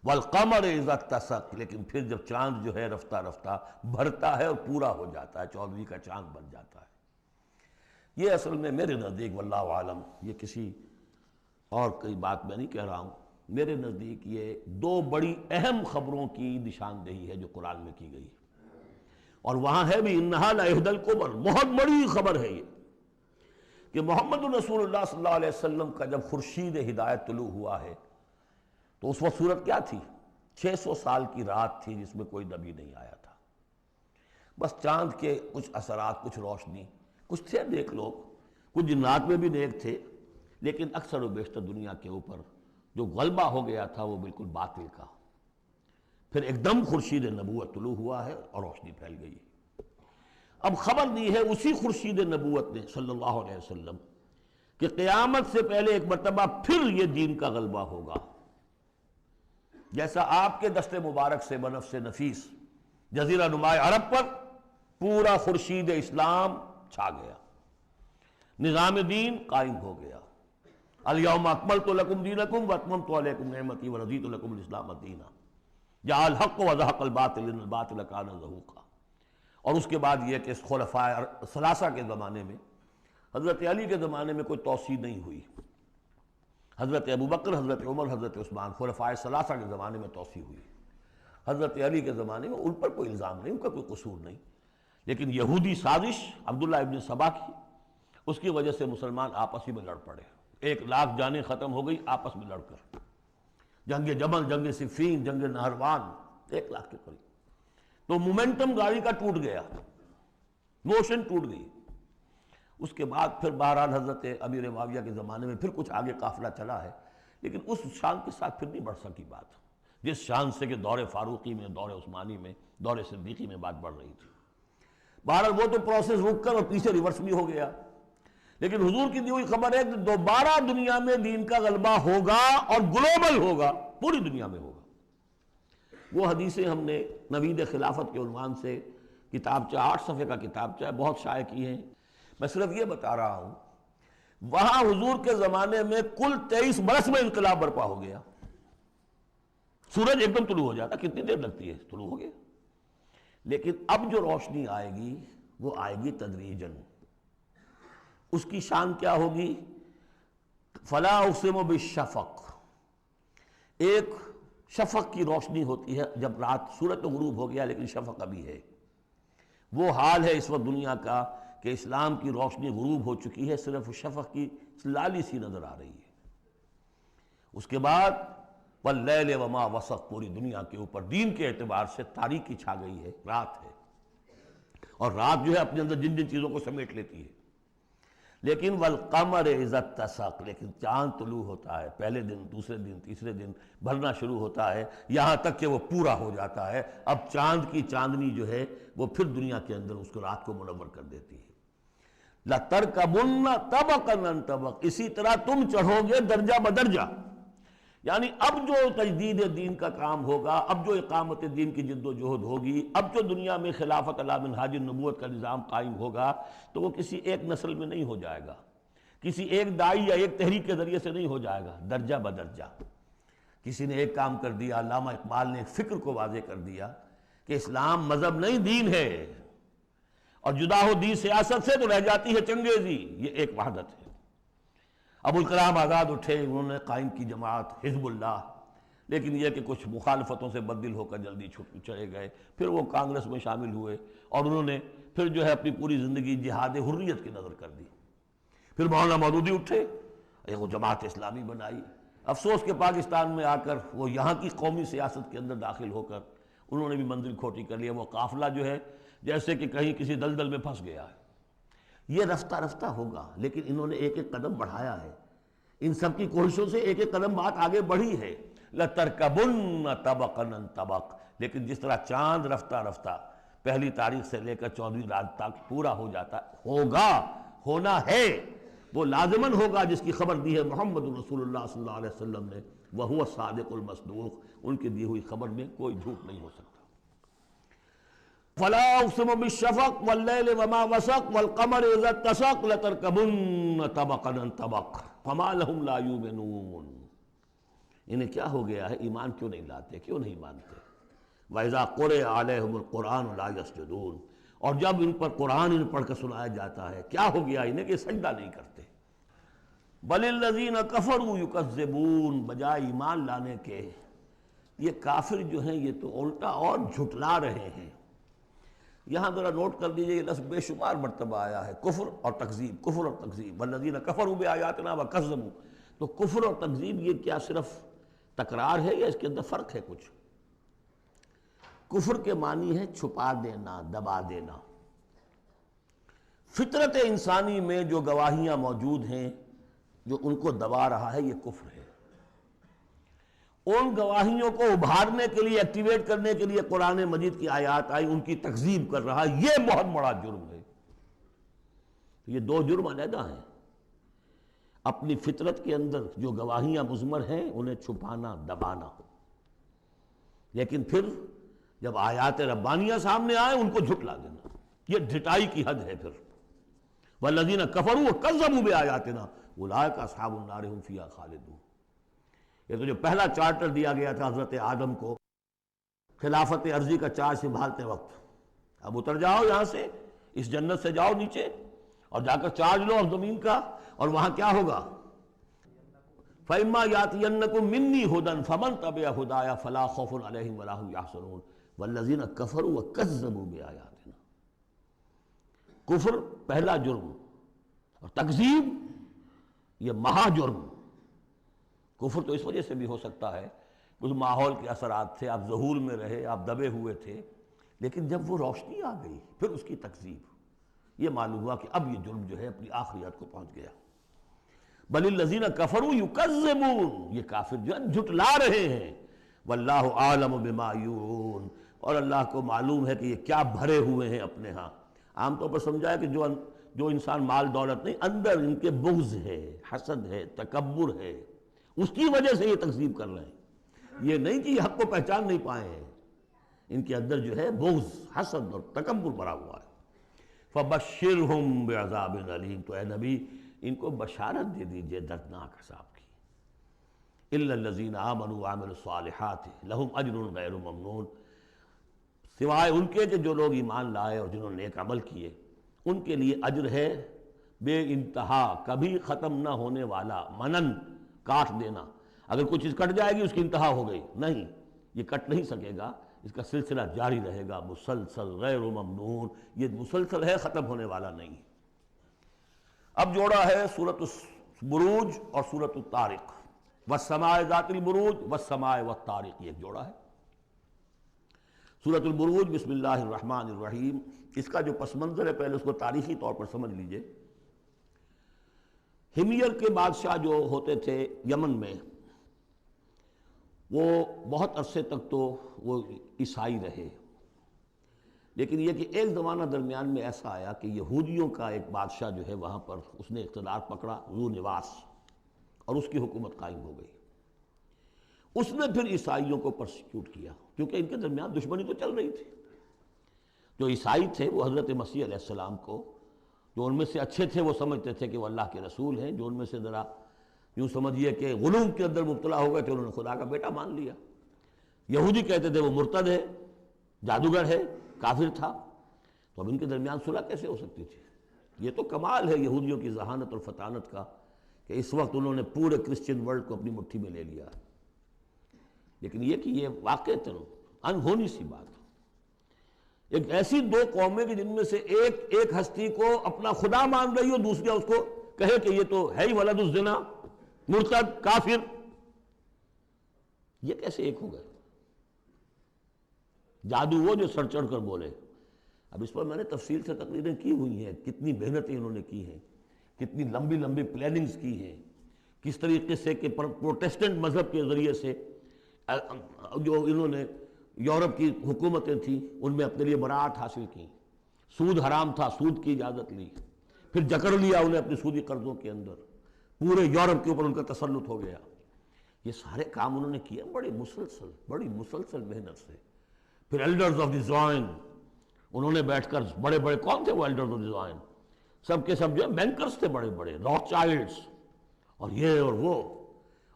والقمر اذا اتسق، لیکن پھر جب چاند جو ہے رفتہ رفتہ بھرتا ہے اور پورا ہو جاتا ہے، چودھویں کا چاند بن جاتا ہے۔ یہ اصل میں میرے نزدیک واللہ عالم، یہ کسی اور کوئی بات میں نہیں کہہ رہا ہوں، میرے نزدیک یہ دو بڑی اہم خبروں کی نشاندہی ہے جو قرآن میں کی گئی ہے، اور وہاں ہے بھی انہا لإحدی الکبر، بہت بڑی خبر ہے یہ کہ محمد رسول اللہ صلی اللہ علیہ وسلم کا جب خورشید ہدایت طلوع ہوا ہے تو اس وقت صورت کیا تھی؟ 600 سال کی رات تھی جس میں کوئی نبی نہیں آیا تھا، بس چاند کے کچھ اثرات، کچھ روشنی، کچھ تھے نیک لوگ، کچھ جنات میں بھی نیک تھے، لیکن اکثر و بیشتر دنیا کے اوپر جو غلبہ ہو گیا تھا وہ بالکل باطل کا۔ پھر ایک دم خورشید نبوت طلوع ہوا ہے اور روشنی پھیل گئی ہے۔ اب خبر دی ہے اسی خورشید نبوت نے صلی اللہ علیہ وسلم کہ قیامت سے پہلے ایک مرتبہ پھر یہ دین کا غلبہ ہوگا، جیسا آپ کے دست مبارک سے بنفس نفیس جزیرہ نماء عرب پر پورا خورشید اسلام چھا گیا، نظام دین قائم ہو گیا۔ الیوم اکملت لکم دینکم واتممت علیکم نعمتی ورضیت لکم الاسلام دینا، جاء الحق وزہق الباطل ان الباطل کان زہوقا۔ اور اس کے بعد یہ کہ خلفاء ثلاثہ کے زمانے میں، حضرت علی کے زمانے میں کوئی توسیع نہیں ہوئی، حضرت ابوبکر، حضرت عمر، حضرت عثمان، خلفائے ثلاثہ کے زمانے میں توسیع ہوئی. حضرت علی کے زمانے میں ان پر کوئی الزام نہیں، ان کا کوئی قصور نہیں، لیکن یہودی سازش عبداللہ ابن سبا کی، اس کی وجہ سے مسلمان آپس ہی میں لڑ پڑے. 1,00,000 جانیں ختم ہو گئی آپس میں لڑ کر. جنگ جمل، جنگ صفین، جنگ نہروان، 1,00,000 کے قریب. تو مومنٹم گاڑی کا ٹوٹ گیا، موشن ٹوٹ گئی. اس کے بعد پھر بہرحال حضرت امیر معاویہ کے زمانے میں پھر کچھ آگے قافلہ چلا ہے، لیکن اس شان کے ساتھ پھر نہیں بڑھ سکی بات، جس شان سے کہ دور فاروقی میں، دور عثمانی میں، دور صدیقی میں بات بڑھ رہی تھی. بہرحال وہ تو پروسیس رک کر اور پیچھے ریورس بھی ہو گیا. لیکن حضور کی دی ہوئی خبر ہے کہ دوبارہ دنیا میں دین کا غلبہ ہوگا اور گلوبل ہوگا، پوری دنیا میں ہوگا. وہ حدیثیں ہم نے نوید خلافت کے عنوان سے کتابچہ 8 صفحے کا کتابچہ بہت شائع کی ہیں. میں صرف یہ بتا رہا ہوں وہاں حضور کے زمانے میں کل 23 برس میں انقلاب برپا ہو گیا. سورج ایک دم طلوع ہو جاتا، کتنی دیر لگتی ہے، طلوع ہو گیا. لیکن اب جو روشنی آئے گی وہ آئے گی تدریجاً. اس کی شان کیا ہوگی؟ فلا اقسم بالشفق. ایک شفق کی روشنی ہوتی ہے جب رات سورج تو غروب ہو گیا لیکن شفق ابھی ہے. وہ حال ہے اس وقت دنیا کا کہ اسلام کی روشنی غروب ہو چکی ہے، صرف شفق کی لالی سی نظر آ رہی ہے. اس کے بعد واللیل وما وسق، پوری دنیا کے اوپر دین کے اعتبار سے تاریکی چھا گئی ہے، رات ہے. اور رات جو ہے اپنے اندر جن جن چیزوں کو سمیٹ لیتی ہے. لیکن والقمر اذا اتسق، لیکن چاند طلوع ہوتا ہے، پہلے دن، دوسرے دن، تیسرے دن بھرنا شروع ہوتا ہے، یہاں تک کہ وہ پورا ہو جاتا ہے. اب چاند کی چاندنی جو ہے وہ پھر دنیا کے اندر اس کو رات کو منور کر دیتی ہے. لَتَرْكَبُنَّ طَبَقًا عَنْ طَبَقٍ، اسی طرح تم چڑھو گے درجہ بدرجہ. یعنی اب جو تجدید دین کا کام ہوگا، اب جو اقامت دین کی جد و جہد ہوگی، اب جو دنیا میں خلافت علی منہاج النبوت کا نظام قائم ہوگا تو وہ کسی ایک نسل میں نہیں ہو جائے گا، کسی ایک دائی یا ایک تحریک کے ذریعے سے نہیں ہو جائے گا، درجہ بدرجہ. کسی نے ایک کام کر دیا، علامہ اقبال نے فکر کو واضح کر دیا کہ اسلام مذہب نہیں دین ہے، اور جدا ہو دین سیاست سے تو رہ جاتی ہے چنگیزی. یہ ایک وحدت ہے. ابوالکلام آزاد اٹھے، انہوں نے قائم کی جماعت حزب اللہ، لیکن یہ کہ کچھ مخالفتوں سے بدل ہو کر جلدی چلے گئے. پھر وہ کانگریس میں شامل ہوئے اور انہوں نے پھر جو ہے اپنی پوری زندگی جہاد حریت کی نظر کر دی. پھر مولانا مودودی اٹھے، وہ جماعت اسلامی بنائی. افسوس کہ پاکستان میں آ کر وہ یہاں کی قومی سیاست کے اندر داخل ہو کر انہوں نے بھی منزل کھوٹی کر لیا. وہ قافلہ جو ہے جیسے کہ کہیں کسی دلدل میں پھنس گیا ہے. یہ رفتہ رفتہ ہوگا، لیکن انہوں نے ایک ایک قدم بڑھایا ہے. ان سب کی کوششوں سے ایک ایک قدم بات آگے بڑھی ہے. لَتَرْكَبُنَّ طَبَقًا عَنْ طَبَقٍ، لیکن جس طرح چاند رفتہ رفتہ پہلی تاریخ سے لے کر 14ویں رات تک پورا ہو جاتا ہوگا، ہونا ہے، وہ لازماً ہوگا جس کی خبر دی ہے محمد رسول اللہ صلی اللہ علیہ وسلم نے. وَهُوَ الصَّادِقُ الْمَصْدُوقُ، ان کی دی ہوئی خبر میں کوئی جھوٹ نہیں ہو سکتا. فَلَا أُقْسِمُ بِالشَّفَقِ وَاللَّيْلِ وَمَا وَسَقَ وَالْقَمَرِ إِذَا اتَّسَقَ لَتَرْكَبُنَّ طَبَقًا عَنْ طَبَقٍ فَمَا لَهُمْ لَا يُؤْمِنُونَ. انہیں کیا ہو گیا ہے، ایمان کیوں نہیں لاتے، کیوں نہیں مانتے؟ وَإِذَا قُرِئَ عَلَيْهِمُ الْقُرْآنُ لَا يَسْجُدُونَ، اور جب ان پر قرآن ان پڑھ کر سنایا جاتا ہے کیا ہو گیا انہیں کہ سجدہ نہیں کرتے. بَلِ الَّذِينَ كَفَرُوا يُكَذِّبُونَ، بجائے ایمان لانے کے یہ کافر جو ہیں یہ تو الٹا اور جھٹلا رہے ہیں. یہاں ذرا نوٹ کر دیجئے، یہ لفظ بے شمار مرتبہ آیا ہے، کفر اور تکذیب، کفر اور تکذیب. وَالَّذِينَ كَفَرُوا بِآيَاتِنَا وَكَذَّبُوا، تو کفر اور تکذیب یہ کیا صرف تکرار ہے یا اس کے اندر فرق ہے کچھ؟ کفر کے معنی ہے چھپا دینا، دبا دینا. فطرت انسانی میں جو گواہیاں موجود ہیں جو ان کو دبا رہا ہے، یہ کفر ہے. ان گواہیوں کو ابھارنے کے لیے، ایکٹیویٹ کرنے کے لیے قرآن مجید کی آیات آئی، ان کی تکذیب کر رہا ہے، یہ بہت بڑا جرم ہے. یہ دو جرم علیحدہ ہیں. اپنی فطرت کے اندر جو گواہیاں مضمر ہیں انہیں چھپانا، دبانا، لیکن پھر جب آیات ربانیہ سامنے آئے ان کو جھٹلا دینا، یہ ڈھٹائی کی حد ہے. پھر والذین کفروا وکذبوا بآیاتنا اولئک اصحاب النار هم فیہا خالدون. یہ تو جو پہلا چارٹر دیا گیا تھا حضرت آدم کو خلافت عرضی کا چارج سنبھالتے وقت، اب اتر جاؤ یہاں سے، اس جنت سے جاؤ نیچے اور جا کر چارج لو اب زمین کا، اور وہاں کیا ہوگا؟ فَإِمَّا يَأْتِيَنَّكُم مِّنِّي هُدًى فَمَن تَبِعَ هُدَايَ فَلَا خَوْفٌ عَلَيْهِمْ وَلَا هُمْ يَحْزَنُونَ وَالَّذِينَ كَفَرُوا وَكَذَّبُوا بِآيَاتِنَا۔ کفر پہلا جرم اور تکذیب یہ مہا جرم۔ کفر تو اس وجہ سے بھی ہو سکتا ہے اس ماحول کے اثرات تھے، آپ ذہول میں رہے، آپ دبے ہوئے تھے، لیکن جب وہ روشنی آ گئی پھر اس کی تکذیب، یہ معلوم ہوا کہ اب یہ جرم جو ہے اپنی آخری حد کو پہنچ گیا۔ بل الذین کفروا یکذبون، یہ کافر جو ہے جھٹلا رہے ہیں، واللہ عالم بما یوعون، اور اللہ کو معلوم ہے کہ یہ کیا بھرے ہوئے ہیں اپنے ہاں۔ عام طور پر سمجھا ہے کہ جو انسان مال دولت نہیں، اندر ان کے بغض ہے، حسد ہے، تکبر ہے، اس کی وجہ سے یہ تکذیب کر رہے ہیں، یہ نہیں کہ یہ حق کو پہچان نہیں پائے ہیں، ان کے اندر جو ہے بغض، حسد اور تکبر بھرا ہوا ہے۔ فبشرہم بعذاب علیم، تو اے نبی ان کو بشارت دے دیجئے دردناک عذاب کی۔ الا الذین آمنوا وعملوا الصالحات لہم اجر غیر ممنون، سوائے ان کے کہ جو لوگ ایمان لائے اور جنہوں نے نیک عمل کیے، ان کے لیے اجر ہے بے انتہا، کبھی ختم نہ ہونے والا، منن کاٹ دینا، اگر کچھ چیز کٹ جائے گی اس کی انتہا ہو گئی، نہیں، یہ کٹ نہیں سکے گا، اس کا سلسلہ جاری رہے گا، مسلسل غیر ممنون، یہ مسلسل ہے، ختم ہونے والا نہیں۔ اب جوڑا ہے سورۃ البروج اور سورۃ الطارق، والسماء ذات البروج والسماء والطارق، یہ ایک جوڑا ہے۔ سورۃ البروج بسم اللہ الرحمن الرحیم، اس کا جو پس منظر ہے پہلے اس کو تاریخی طور پر سمجھ لیجئے۔ ہمیر کے بادشاہ جو ہوتے تھے یمن میں، وہ بہت عرصے تک تو وہ عیسائی رہے، لیکن یہ کہ ایک زمانہ درمیان میں ایسا آیا کہ یہودیوں کا ایک بادشاہ جو ہے وہاں پر اس نے اقتدار پکڑا، ذو نواس، اور اس کی حکومت قائم ہو گئی۔ اس نے پھر عیسائیوں کو پرسیکیوٹ کیا، کیونکہ ان کے درمیان دشمنی تو چل رہی تھی۔ جو عیسائی تھے وہ حضرت مسیح علیہ السلام کو، جو ان میں سے اچھے تھے وہ سمجھتے تھے کہ وہ اللہ کے رسول ہیں، جو ان میں سے ذرا یوں سمجھیے کہ غلو کے اندر مبتلا ہو گئے تھے، انہوں نے خدا کا بیٹا مان لیا۔ یہودی کہتے تھے وہ مرتد ہے، جادوگر ہے، کافر تھا۔ تو اب ان کے درمیان صلح کیسے ہو سکتی تھی؟ یہ تو کمال ہے یہودیوں کی ذہانت اور فطانت کا کہ اس وقت انہوں نے پورے کرسچن ورلڈ کو اپنی مٹھی میں لے لیا، لیکن یہ کہ یہ واقعتاً انہونی سی بات ہے۔ ایک ایسی دو قومیں کہ جن میں سے ایک ہستی کو اپنا خدا مان رہی ہو، دوسری اس کو کہے کہ یہ تو ہے ہی ولد الزنا، مرتد، کافر، یہ کیسے ایک ہو گئے؟ جادو وہ جو سر چڑھ کر بولے۔ اب اس پر میں نے تفصیل سے تقریریں کی ہوئی ہیں، کتنی محنتیں انہوں نے کی ہیں، کتنی لمبی لمبی پلاننگز کی ہیں، کس طریقے سے کہ پروٹیسٹنٹ مذہب کے ذریعے سے جو انہوں نے یورپ کی حکومتیں تھیں ان میں اپنے لیے براعت حاصل کی، سود حرام تھا، سود کی اجازت لی، پھر جکڑ لیا انہیں اپنے سودی قرضوں کے اندر، پورے یورپ کے اوپر ان کا تسلط ہو گیا۔ یہ سارے کام انہوں نے کیے بڑی مسلسل محنت سے۔ پھر ایلڈرز آف دی زوائن، انہوں نے بیٹھ کر، بڑے بڑے کون تھے وہ ایلڈرز آف دی زوائن؟ سب کے سب جو ہے بینکرز تھے، بڑے بڑے راک چائلڈز اور یہ اور وہ،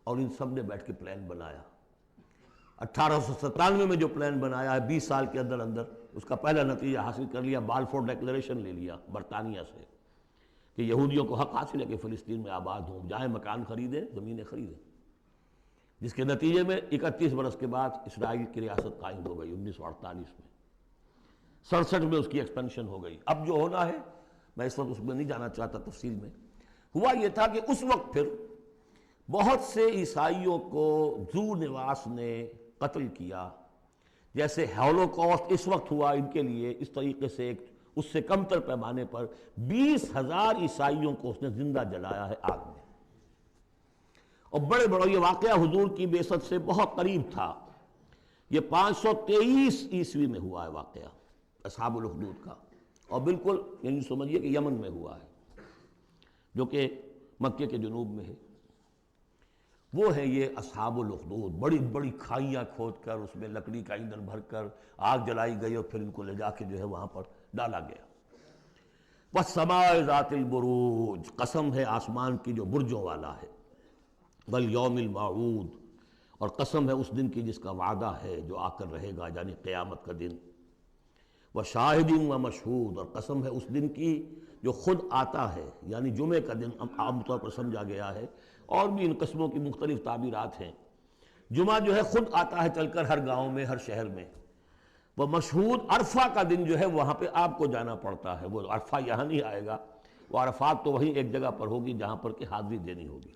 اور ان سب نے بیٹھ کے پلان بنایا۔ 1897 میں جو پلان بنایا ہے، 20 سال کے اندر اندر اس کا پہلا نتیجہ حاصل کر لیا، بالفور ڈیکلیریشن لے لیا برطانیہ سے کہ یہودیوں کو حق حاصل ہے کہ فلسطین میں آباد ہوں، جائیں مکان خریدیں، زمینیں خریدیں، جس کے نتیجے میں 31 برس کے بعد اسرائیل کی ریاست قائم ہو گئی 1948 میں۔ 67 میں اس کی ایکسپینشن ہو گئی۔ اب جو ہونا ہے، میں اس وقت اس میں نہیں جانا چاہتا تفصیل میں، ہوا یہ تھا کہ اس وقت پھر بہت سے عیسائیوں کو ذو نواس نے قتل کیا، جیسے ہولوکاسٹ اس وقت ہوا ان کے لیے، اس طریقے سے اس سے کم تر پیمانے پر 20,000 عیسائیوں کو اس نے زندہ جلایا ہے آگ میں۔ اور بڑے بڑا یہ واقعہ حضور کی بعثت سے بہت قریب تھا، یہ 523 عیسوی میں ہوا ہے واقعہ اصحاب الاخدود کا، اور بالکل یعنی سمجھیے کہ یمن میں ہوا ہے، جو کہ مکے کے جنوب میں ہے۔ وہ ہے یہ اصحاب الاخدود، بڑی بڑی کھائیاں کھود کر اس میں لکڑی کا ایندھن بھر کر آگ جلائی گئی اور پھر ان کو لے جا کے جو ہے وہاں پر ڈالا گیا۔ والسماء ذات البروج، قسم ہے آسمان کی جو برجوں والا ہے، والیوم الموعود، اور قسم ہے اس دن کی جس کا وعدہ ہے جو آ کر رہے گا، یعنی قیامت کا دن۔ وشاہد ومشہود، اور قسم ہے اس دن کی جو خود آتا ہے، یعنی جمعے کا دن عام طور پر سمجھا گیا ہے، اور بھی ان قسموں کی مختلف تعبیرات ہیں۔ جمعہ جو ہے خود آتا ہے چل کر ہر گاؤں میں، ہر شہر میں۔ وہ مشہور عرفہ کا دن جو ہے وہاں پہ آپ کو جانا پڑتا ہے، وہ عرفہ یہاں نہیں آئے گا، وہ عرفات تو وہیں ایک جگہ پر ہوگی جہاں پر کہ حاضری دینی ہوگی۔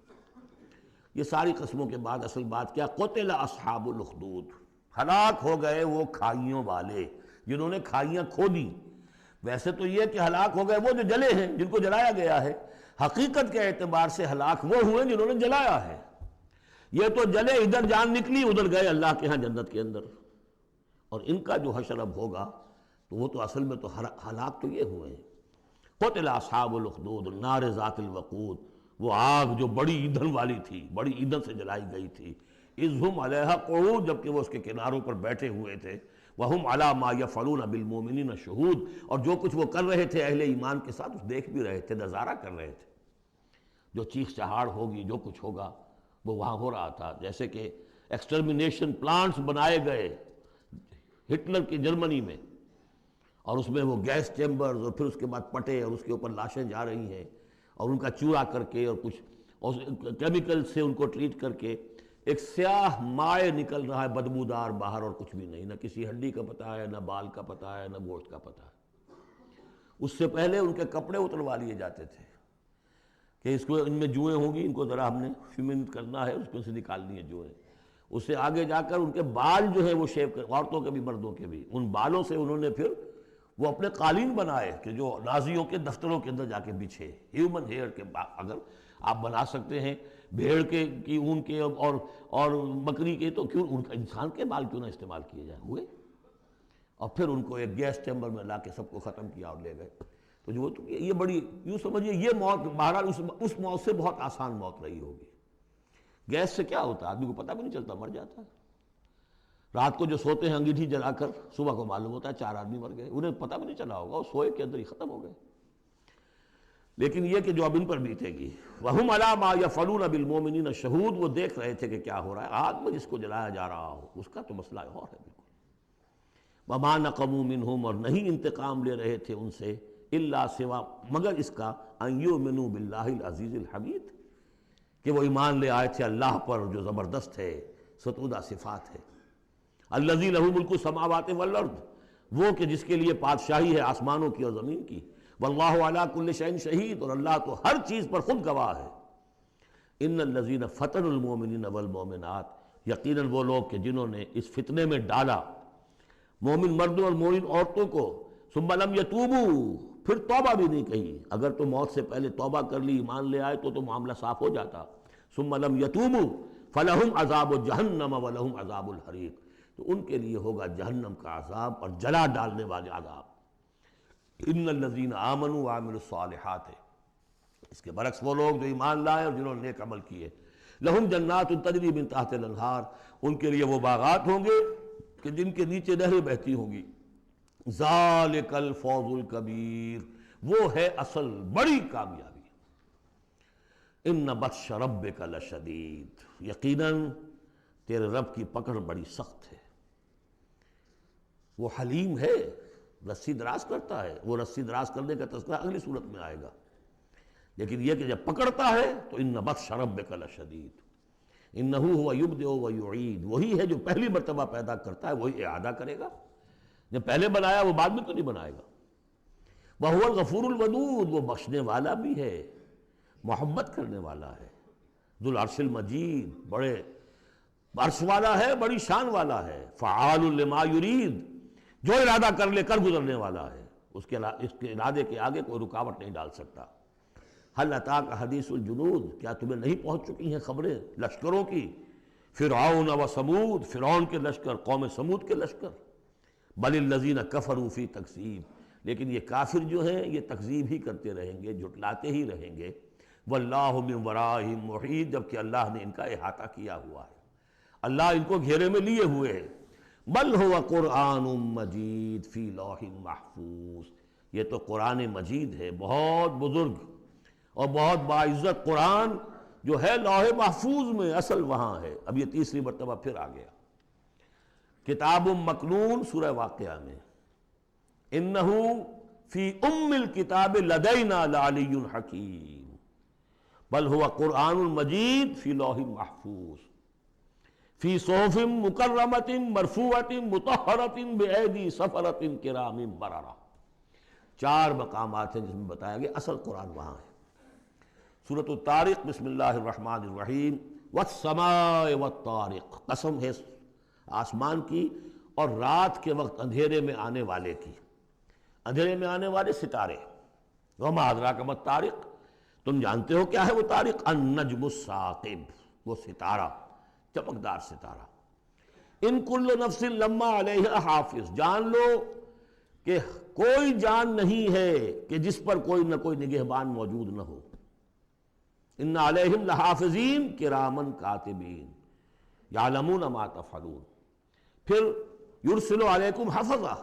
یہ ساری قسموں کے بعد اصل بات کیا؟ قتل اصحاب الاخدود، ہلاک ہو گئے وہ کھائیوں والے جنہوں نے کھائیاں کھو دی۔ ویسے تو یہ کہ ہلاک ہو گئے وہ جو جلے ہیں، جن کو جلایا گیا ہے، حقیقت کے اعتبار سے ہلاک وہ ہوئے جنہوں نے جلایا ہے۔ یہ تو جلے، ادھر جان نکلی، ادھر گئے اللہ کے ہاں جنت کے اندر۔ اور ان کا جو حشر اب ہوگا تو وہ تو اصل میں تو ہلاک تو یہ ہوئے ہیں۔ قتل اصحاب الاخدود النار ذات الوقود، وہ آگ جو بڑی ایندھن والی تھی، بڑی ایندھن سے جلائی گئی تھی۔ اذ ہم علیہا قعود، جبکہ وہ اس کے کناروں پر بیٹھے ہوئے تھے۔ وہم علی ما یفعلون بالمؤمنین شہود، اور جو کچھ وہ کر رہے تھے اہل ایمان کے ساتھ اس دیکھ بھی رہے تھے، نظارہ کر رہے تھے۔ جو چیخ چہاڑ ہوگی، جو کچھ ہوگا وہ وہاں ہو رہا تھا۔ جیسے کہ ایکسٹرمنیشن پلانٹس بنائے گئے ہٹلر کی جرمنی میں، اور اس میں وہ گیس چیمبرز، اور پھر اس کے بعد پٹے، اور اس کے اوپر لاشیں جا رہی ہیں، اور ان کا چورا کر کے اور کچھ کیمیکل سے ان کو ٹریٹ کر کے ایک سیاہ مائع نکل رہا ہے بدبودار باہر، اور کچھ بھی نہیں، نہ کسی ہڈی کا پتہ ہے، نہ بال کا پتہ ہے، نہ گوشت کا پتہ ہے۔ اس سے پہلے ان کے کپڑے اتروا لیے جاتے تھے کہ اس کو، ان میں جوئیں ہوں گی، ان کو ذرا ہم نے فیمنٹ کرنا ہے، اس کو سے نکالنی ہے جوئیں۔ اس سے آگے جا کر ان کے بال جو ہیں وہ شیو کر، عورتوں کے بھی مردوں کے بھی، ان بالوں سے انہوں نے پھر وہ اپنے قالین بنائے کہ جو نازیوں کے دفتروں کے اندر جا کے بچھے۔ ہیومن ہیئر کے اگر آپ بنا سکتے ہیں بھیڑ کے کی اون کے اور بکری کے، تو کیوں ان کا انسان کے بال کیوں نہ استعمال کیے جائیں؟ ہوئے، اور پھر ان کو ایک گیس چیمبر میں لا کے سب کو ختم کیا اور لے گئے۔ تو جو یہ بڑی، یوں سمجھیے یہ موت بہرحال اس موت سے بہت آسان موت رہی ہوگی۔ گیس سے کیا ہوتا ہے؟ آدمی کو پتہ بھی نہیں چلتا، مر جاتا ہے۔ رات کو جو سوتے ہیں انگیٹھی جلا کر، صبح کو معلوم ہوتا ہے 4 آدمی مر گئے، انہیں پتہ بھی نہیں چلا ہوگا، وہ سوئے کے اندر ہی ختم ہو گئے۔ لیکن یہ کہ جو اب ان پر بیتے گی، وَهُمْ عَلَىٰ مَا يَفْعَلُونَ بِالْمُؤْمِنِينَ شَهُودٌ، وہ دیکھ رہے تھے کہ کیا ہو رہا ہے، آگ میں جس کو جلایا جا رہا ہو اس کا تو مسئلہ اور ہے بالکل۔ وَمَا نَقَمُوا مِنْهُمْ، اور نہیں انتقام لے رہے تھے ان سے، إِلَّا سوا مگر اس کا، أَن يُؤْمِنُوا بِاللَّهِ الْعَزِيزِ الْحَمِيدِ، کہ وہ ایمان لے آئے تھے اللہ پر جو زبردست ہے، ستودہ صفات ہے۔ الذی لہ ملک السماوات والارض، وہ کہ جس کے لیے بادشاہی ہے آسمانوں کی اور زمین کی۔ واللہ علی کل شیء شہید، اور اللہ تو ہر چیز پر خود گواہ ہے۔ ان الذین فتنوا المؤمنین والمؤمنات، یقیناً وہ لوگ کہ جنہوں نے اس فتنے میں ڈالا مومن مردوں اور مومن عورتوں کو، ثم لم یتوبوا، پھر توبہ بھی نہیں کہی۔ اگر تو موت سے پہلے توبہ کر لی، ایمان لے آئے تو معاملہ صاف ہو جاتا۔ ثم لم یتوبوا فلہم عذاب جہنم ولہم عذاب الحریق، تو ان کے لیے ہوگا جہنم کا عذاب اور جلا ڈالنے والے عذاب۔ ان الذین آمنوا وعملوا الصالحات، اس کے برعکس وہ لوگ جو ایمان لائے اور جنہوں نے نیک عمل کیے، لہم جنات تجری من تحت الانہار، ان کے لیے وہ باغات ہوں گے کہ جن کے نیچے نہریں بہتی ہوں گی۔ ذالک الفوز الکبیر، وہ ہے اصل بڑی کامیابی۔ ان بطش ربک لشدید، یقیناً تیرے رب کی پکڑ بڑی سخت ہے۔ وہ حلیم ہے، رسی دراز کرتا ہے، وہ رسی دراز کرنے کا تذکرہ اگلی صورت میں آئے گا، لیکن یہ کہ جب پکڑتا ہے تو ان بطش ربک لشدید، انہ هو یبدئ و یعید، وہی ہے جو پہلی مرتبہ پیدا کرتا ہے وہی اعادہ کرے گا۔ جب پہلے بنایا وہ بعد میں تو نہیں بنائے گا۔ وَهُوَ الْغَفُورُ الْوَدُودُ، وہ بخشنے والا بھی ہے، محبت کرنے والا ہے۔ ذو العرش المجید، بڑے عرش والا ہے، بڑی شان والا ہے۔ فعال لما یرید، جو ارادہ کر لے کر گزرنے والا ہے، اس کے ارادے کے آگے کوئی رکاوٹ نہیں ڈال سکتا۔ هل اتاک حدیث الجنود، کیا تمہیں نہیں پہنچ چکی ہیں خبریں لشکروں کی؟ فرعون و سمود، فرعون کے لشکر، قوم سمود کے لشکر۔ بل الذین کفروا فی تکذیب، لیکن یہ کافر جو ہیں یہ تکذیب ہی کرتے رہیں گے، جھٹلاتے ہی رہیں گے۔ واللہ من ورائہم محیط، جبکہ اللہ نے ان کا احاطہ کیا ہوا ہے، اللہ ان کو گھیرے میں لیے ہوئے ہے۔ بل هو قرآن مجید فی لوح محفوظ، یہ تو قرآن مجید ہے، بہت بزرگ اور بہت باعزت قرآن جو ہے لوح محفوظ میں، اصل وہاں ہے۔ اب یہ تیسری مرتبہ پھر آ گیا۔ کتاب مکنون سورہ واقعہ میں، انہ فی ام الکتاب لدینا لعلی حکیم، بل هو قرآن مجید فی لوح محفوظ فی صحف مکرمۃ مرفوعۃ مطہرۃ بأیدی سفرۃ کرام بررہ. 4 مقامات ہیں جس میں بتایا گیا اصل قرآن وہاں ہے. سورۃ الطارق بسم اللہ الرحمن الرحیم والسماء والطارق، قسم ہے آسمان کی اور رات کے وقت اندھیرے میں آنے والے کی. اندھیرے میں آنے والے ستارے. وما ادراک ما الطارق، تم جانتے ہو کیا ہے وہ طارق؟ النجم الثاقب، وہ ستارہ، چمکدار ستارہ. ان کل نفس لما علیہا حافظ، جان لو کہ کوئی جان نہیں ہے کہ جس پر کوئی نہ کوئی نگہبان موجود نہ ہو. ان علیہم لحافظین کرامن کاتبین یعلمون ما تفعلون. پھر یرسل علیکم حفظہ،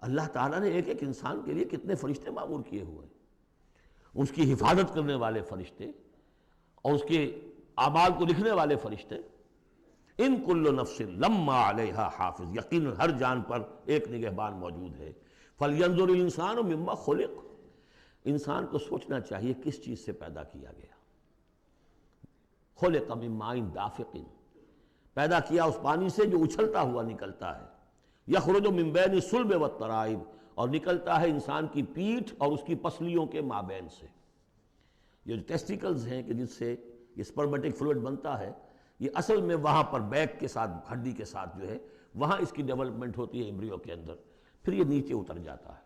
اللہ تعالیٰ نے ایک ایک انسان کے لیے کتنے فرشتے معمور کیے ہوئے ہیں، اس کی حفاظت کرنے والے فرشتے اور اس کے اعمال کو لکھنے والے فرشتے. ان کل نفس لما علیہا حافظ، یقیناً ہر جان پر ایک نگہبان موجود ہے. فلینظر الانسان مما خلق، انسان کو سوچنا چاہیے کس چیز سے پیدا کیا گیا. خلق من ماء دافق، پیدا کیا اس پانی سے جو اچھلتا ہوا نکلتا ہے. یخرج من بین الصلب والترائب، اور نکلتا ہے انسان کی پیٹھ اور اس کی پسلیوں کے مابین سے. یہ جو ٹیسٹیکلز ہیں کہ جس سے یہ سپرمیٹک فلوئڈ بنتا ہے، یہ اصل میں وہاں پر بیک کے ساتھ، ہڈی کے ساتھ جو ہے وہاں اس کی ڈیولپمنٹ ہوتی ہے ایمبریو کے اندر، پھر یہ نیچے اتر جاتا ہے.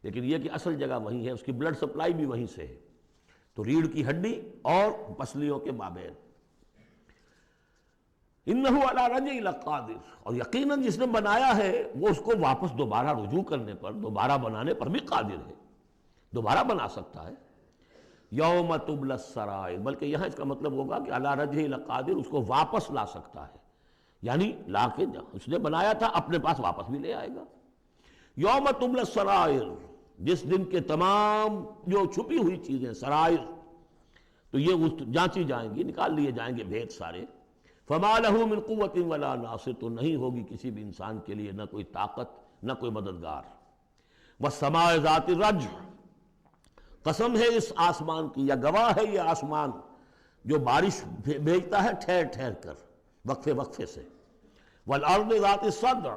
لیکن یہ کہ اصل جگہ وہیں ہے، اس کی بلڈ سپلائی بھی وہیں سے ہے. تو ریڑھ کی ہڈی اور پسلیوں کے مابین. انہ علی رجعہ لقادر، اور یقیناً جس نے بنایا ہے وہ اس کو واپس دوبارہ رجوع کرنے پر، دوبارہ بنانے پر بھی قادر ہے، دوبارہ بنا سکتا ہے. یوم تبلی السرائر، بلکہ یہاں اس کا مطلب ہوگا کہ علی رجعہ لقادر، اس کو واپس لا سکتا ہے، یعنی لا کے اس نے بنایا تھا اپنے پاس واپس بھی لے آئے گا. یوم تبلی السرائر، جس دن کے تمام جو چھپی ہوئی چیزیں سرائر، تو یہ جانچی جائیں گی، نکال لیے جائیں گے بھید سارے. فما لہ من قوت ولا ناصر، تو نہیں ہوگی کسی بھی انسان کے لیے نہ کوئی طاقت نہ کوئی مددگار. والسماء ذات الرجع، قسم ہے اس آسمان کی، یا گواہ ہے یہ آسمان جو بارش بھیجتا ہے ٹھہر ٹھہر کر، وقفے وقفے سے. والارض ذات الصدع،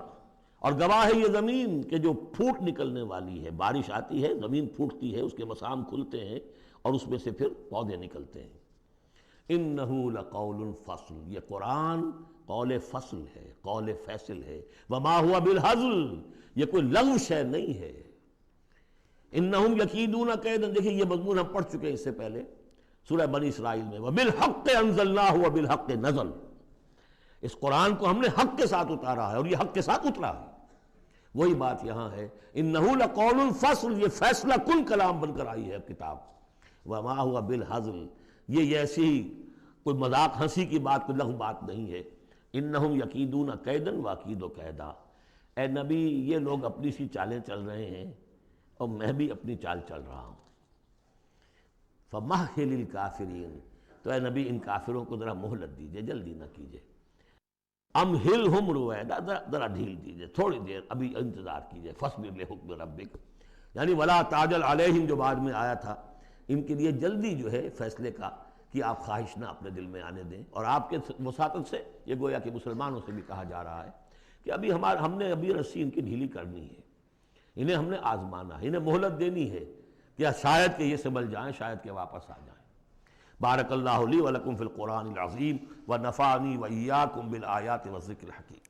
اور گواہ ہے یہ زمین کہ جو پھوٹ نکلنے والی ہے. بارش آتی ہے، زمین پھوٹتی ہے، اس کے مسام کھلتے ہیں اور اس میں سے پھر پودے نکلتے ہیں. انہ لقول فصل، یہ قرآن قول فصل ہے، قول فیصل ہے. وما ہوا بالہزل، یہ کوئی لغو شے نہیں ہے. انہم یکیدون کیدا، دیکھیں یہ مضمون ہم پڑھ چکے ہیں اس سے پہلے سورہ بنی اسرائیل میں. وبالحق انزلناہ وبالحق نزل، اس قرآن کو ہم نے حق کے ساتھ اتارا ہے اور یہ حق کے ساتھ اترا ہے. وہی بات یہاں ہے، انہ لقول فصل، یہ فیصلہ کن کلام بن کر آئی ہے کتاب. وما ہوا بالہزل، یہ ایسی کوئی مذاق ہنسی کی بات، کوئی لغو بات نہیں ہے. انہم یکیدون کیدا واکید کیدا، اے نبی یہ لوگ اپنی سی چالیں چل رہے ہیں اور میں بھی اپنی چال چل رہا ہوں. فمہل الکافرین، تو اے نبی ان کافروں کو ذرا مہلت دیجئے، جلدی نہ کیجئے. امہلہم رویدا، ذرا ڈھیل دیجئے، تھوڑی دیر ابھی انتظار کیجئے. فاصبر لحکم ربک، یعنی ولا تعجل علیہم جو بعد میں آیا تھا، ان کے لیے جلدی جو ہے فیصلے کا کہ آپ خواہش نہ اپنے دل میں آنے دیں. اور آپ کے وساطت سے یہ گویا کہ مسلمانوں سے بھی کہا جا رہا ہے کہ ابھی ہم نے ابھی رسی ان کی ڈھیلی کرنی ہے، انہیں ہم نے آزمانا ہے، انہیں مہلت دینی ہے کہ شاید کہ یہ سنبھل جائیں، شاید کہ واپس آ جائیں. بارک اللہ لی ولکم فی القرآن العظیم ونفعنی وإیاکم بالآیات والذکر الحکیم.